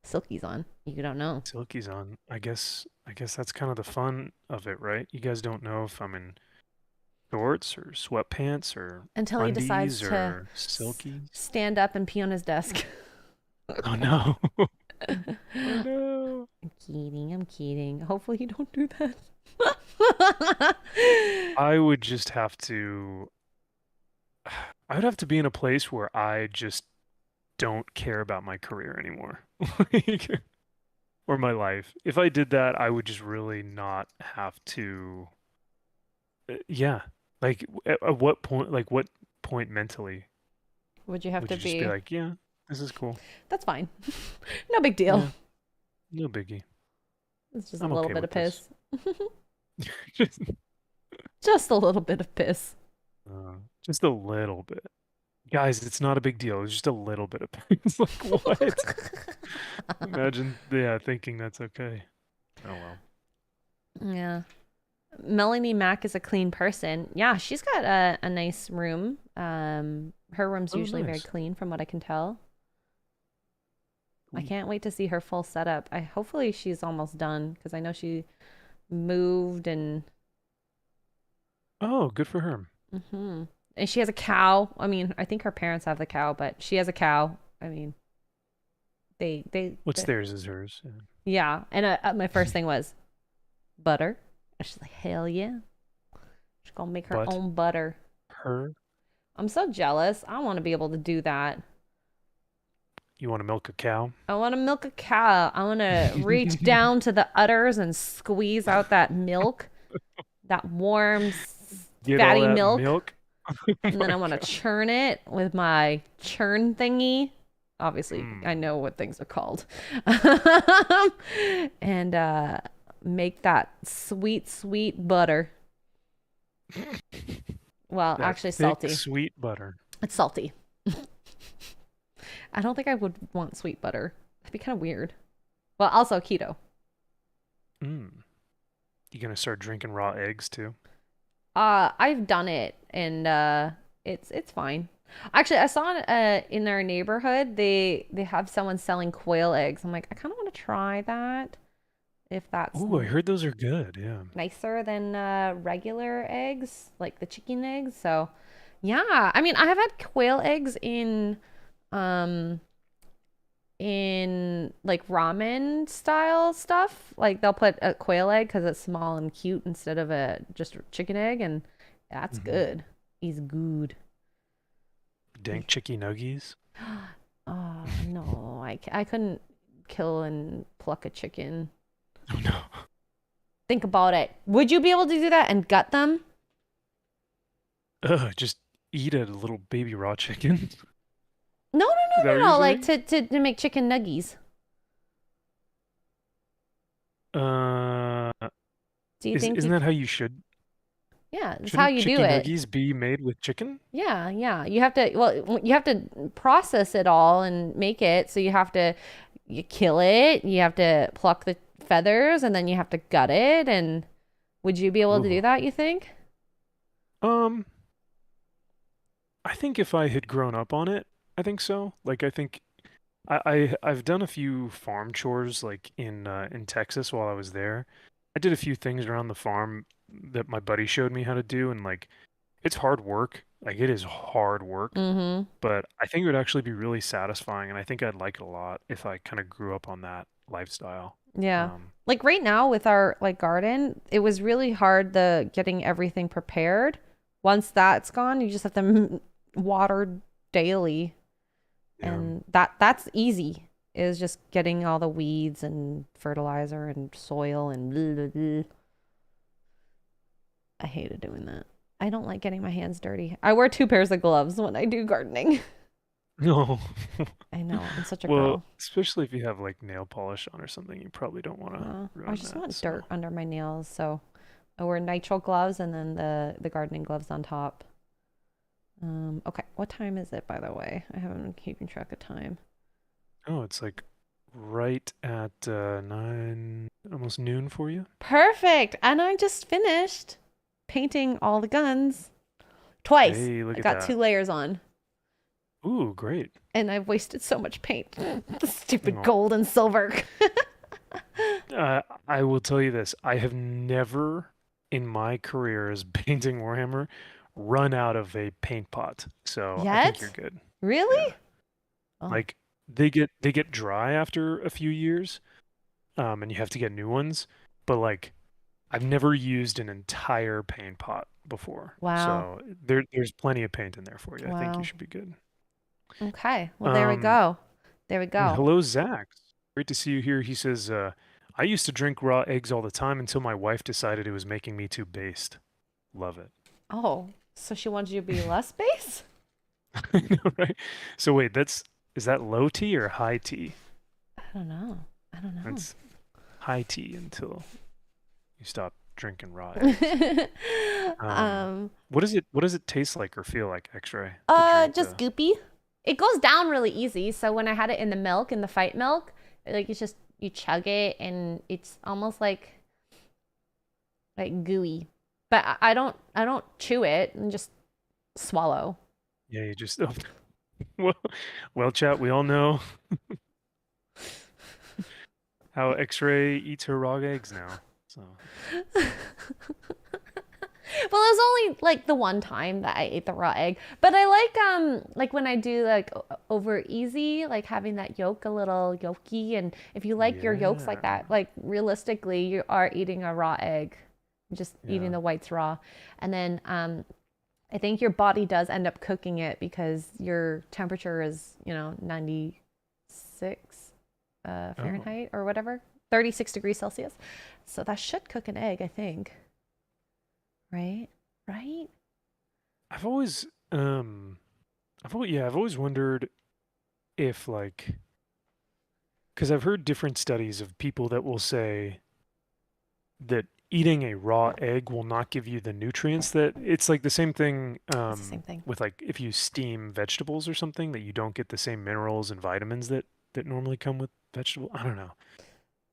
silkies on. You don't know. Silky's on. I guess that's kind of the fun of it, right? You guys don't know if I'm in shorts or sweatpants or Until he decides undies to or silkies. stand up and pee on his desk. Oh no. Oh no. I'm kidding. I'm kidding. Hopefully you don't do that. I would just have to I would have to be in a place where I just don't care about my career anymore. Like, or my life. If I did that, I would just really not have to yeah. Like at what point like what point mentally Would you have would to you just be be? like, yeah, this is cool. That's fine. No big deal. Yeah, no biggie. It's just a I'm little okay bit of with this. piss. Just, Just a little bit of piss. just a little bit. Guys, it's not a big deal. It's just a little bit of it's like what? Imagine, yeah, thinking that's okay. Oh well. Yeah. Melanie Mack is a clean person. Yeah, she's got a nice room. Her room's Oh, usually very nice. clean from what I can tell. I Ooh. can't wait to see her full setup. I hopefully she's almost done because I know she moved and Oh, good for her. hmm and she has a cow. I mean, I think her parents have the cow, but she has a cow. I mean, What's theirs is hers. Yeah. yeah. And my first thing was butter. And she's like, hell yeah. She's gonna make her But own butter. her, I'm so jealous. I want to be able to do that. you want to milk a cow? I want to milk a cow. I want to reach down to the udders and squeeze out that milk, that warm, Get all fatty that milk. milk? Oh And then my I want to God. churn it with my churn thingy. Obviously, I Mm. know what things are called. And make that sweet, sweet butter. Well, That actually, thick, salty. sweet butter. It's salty. I don't think I would want sweet butter. That'd be kind of weird. Well, also keto. Mm. You gonna start drinking raw eggs too? I've done it and it's fine. Actually, I saw in their neighborhood they have someone selling quail eggs. I'm like, I kind of want to try that. if that's Oh, I heard those are good. Yeah. nicer than regular eggs, like the chicken eggs. So, yeah. I mean, I have had quail eggs um in like ramen style stuff. Like they'll put a quail egg because it's small and cute instead of a just chicken egg, and that's Hmm. good. He's good. Dank chicky nuggies. Oh no, I couldn't kill and pluck a chicken. Oh no. Think about it. Would you be able to do that and gut them? Ugh, just eat a little baby raw chicken. No, no, Is that no, what no, you're no. Like saying? to make chicken nuggies. Uh, Do you think isn't you? that how you should? Yeah, that's how Shouldn't you do chicky it. nuggies be made with chicken? Yeah, yeah. You have to, well, you have to process it all and make it. So you kill it, you have to pluck the feathers, and then you have to gut it. And would you be able to do Ooh. that, you think? Um, I think if I had grown up on it, I think so. Like I think I've done a few farm chores like in Texas while I was there. I did a few things around the farm that my buddy showed me how to do, and like it's hard work. Like it is hard work, Mm-hmm. but I think it would actually be really satisfying, and I think I'd like it a lot if I kind of grew up on that lifestyle. Yeah. Um, Like right now with our like garden, it was really hard the getting everything prepared. Once that's gone, you just have to water daily, yeah. and that's easy. Is just getting all the weeds and fertilizer and soil and blah, blah, blah. I hated doing that. I don't like getting my hands dirty. I wear two pairs of gloves when I do gardening. No. I know, I'm such a Well, girl. especially if you have like nail polish on or something, you probably don't want to I ruin just that. want dirt So, under my nails, so I wear nitrile gloves and then the gardening gloves on top. Okay, what time is it, by the way? I haven't been keeping track of time. oh, it's like right at 9, almost noon for you. Perfect. And I just finished painting all the guns twice. Hey, I look at got two that. layers on, Ooh, great. and I've wasted so much paint. The stupid Oh. gold and silver. I will tell you this. I have never in my career as painting Warhammer run out of a paint pot. So I think you're Yet? good. Yeah. Really? Oh, Like they get dry after a few years, and you have to get new ones. But like I've never used an entire paint pot before. wow. So there's plenty of paint in there for you. I think you Wow. should be good. Okay. Well, there we Um, go. There we and go. hello, Zach. Great to see you here. He says, I used to drink raw eggs all the time until my wife decided it was making me too based. Love it. Oh, so she wants you to be less base? I know, right? So wait, is that low T or high T? I don't know. I don't know. It's high T until you stop drinking raw eggs. um, What does it taste like or feel like, X-ray, to drink just the goopy. It goes down really easy. So when I had it in the milk, in the fight milk, like it's just you chug it and it's almost like gooey. But I don't chew it and just swallow. Yeah, you just well, well, chat, we all know how X-ray eats her raw eggs now. So, Well, it was only like the one time that I ate the raw egg. But I like when I do like over easy, like having that yolk a little yolky, and if you like your yolks like yeah. that, like realistically you are eating a raw egg, just eating Yeah. the whites raw. And then I think your body does end up cooking it because your temperature is, 96 Oh. Fahrenheit or whatever, 36 degrees Celsius. So that should cook an egg, I think. Right? Right? I've always I've always wondered if like because I've heard different studies of people that will say that eating a raw egg will not give you the nutrients that it's like the same thing It's the same thing. with like if you steam vegetables or something that you don't get the same minerals and vitamins that normally come with vegetable. I don't know.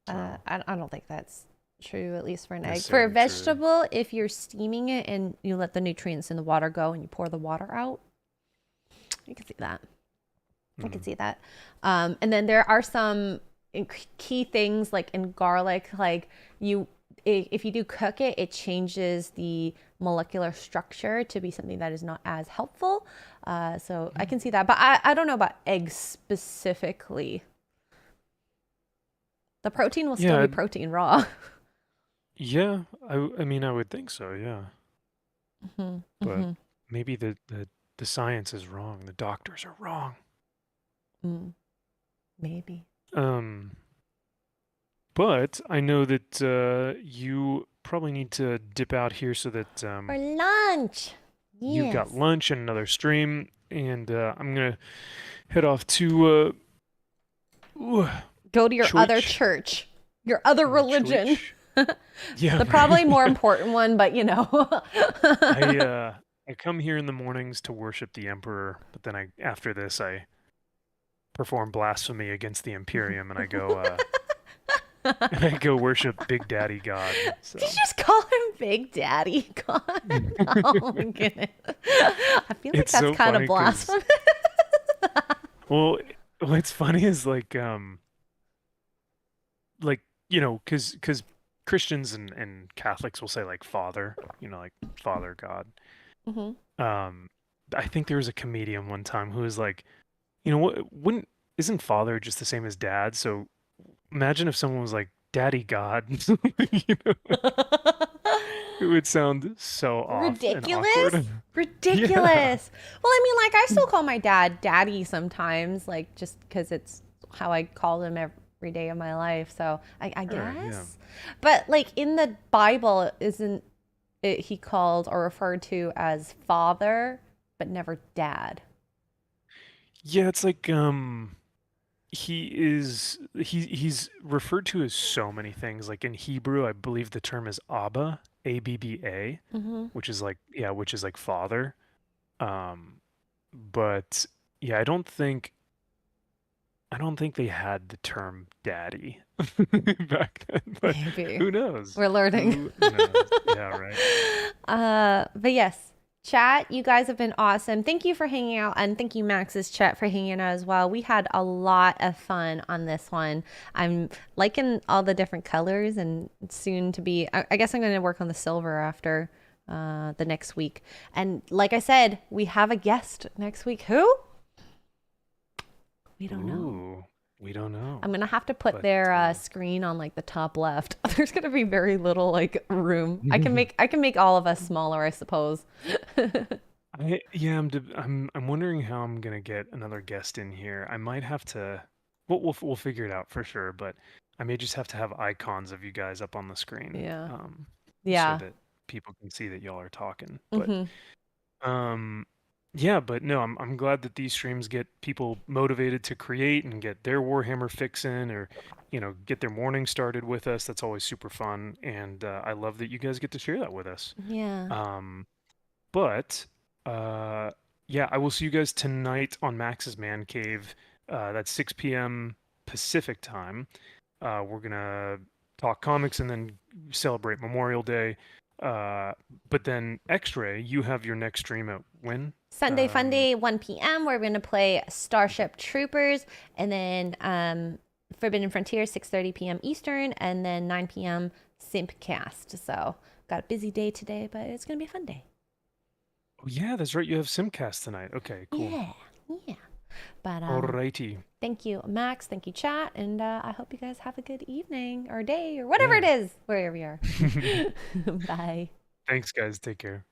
So I don't think that's true, at least for an egg. For a necessarily true. vegetable, if you're steaming it and you let the nutrients in the water go and you pour the water out, you can see that. I can Mm. see that. And then there are some, key things like in garlic, like if you do cook it, it changes the molecular structure to be something that is not as helpful. So I can see that, but I don't know about eggs specifically. The protein will still be protein raw. Yeah, I mean, I would think so, yeah. Mm-hmm. But Mm-hmm. maybe the science is wrong. The doctors are wrong. Maybe. But I know that you probably need to dip out here so that For lunch. you've got Yes. lunch and another stream, and I'm gonna head off to Go to your other church. Church, your other religion. Yeah, The probably more important one, but I come here in the mornings to worship the emperor, but then after this I perform blasphemy against the Imperium, and I go worship Big Daddy God. So. Did you just call him Big Daddy God? Oh my goodness. I feel like It's that's so kind of funny blasphemous. Well, what's funny is like because Christians and Catholics will say like Father, like Father God. Mm-hmm. I think there was a comedian one time who was like, what wouldn't isn't Father just the same as Dad? So imagine if someone was like Daddy God. It would sound so off and Ridiculous. awkward. Ridiculous. Well, I mean, like I still call my dad Daddy sometimes, like just because it's how I call him every day of my life. So I guess. Yeah. But like in the Bible, isn't it he called or referred to as Father, but never Dad? Yeah, it's like he's referred to as so many things. Like in Hebrew, I believe the term is Abba, Abba, Mm-hmm. which is like father. But yeah, I don't think they had the term daddy back then, but Maybe. who knows? We're learning. Who knows? Yeah, right. But yes, chat, you guys have been awesome. Thank you for hanging out, and thank you, Max's chat, for hanging out as well. We had a lot of fun on this one. I'm liking all the different colors, and soon to be, I guess I'm going to work on the silver after the next week. And like I said, we have a guest next week. Who? We don't know. Ooh, we don't know. I'm gonna have to put their screen on like the top left. There's gonna be very little like room. I can make all of us smaller, I suppose. I'm wondering how I'm gonna get another guest in here. I might have to. We'll figure it out for sure, but I may just have to have icons of you guys up on the screen. Yeah. So that people can see that y'all are talking. Mm-hmm. But yeah, but no, I'm glad that these streams get people motivated to create and get their Warhammer fix in, or get their morning started with us. That's always super fun, and I love that you guys get to share that with us. Yeah. But yeah, I will see you guys tonight on Max's Man Cave. That's 6 p.m. Pacific time. We're gonna talk comics and then celebrate Memorial Day. But then Xray, you have your next stream at when? Sunday Funday, 1 p.m. We're gonna play Starship Troopers, and then Forbidden Frontier, 6:30 p.m. Eastern, and then 9 p.m. Simpcast. So got a busy day today, but it's gonna be a fun day. Oh yeah, that's right. You have Simcast tonight. Okay, cool. Yeah. But Alrighty. thank you, Max. Thank you, chat, and I hope you guys have a good evening or day or whatever it is wherever you are. Bye. Thanks, guys. Take care.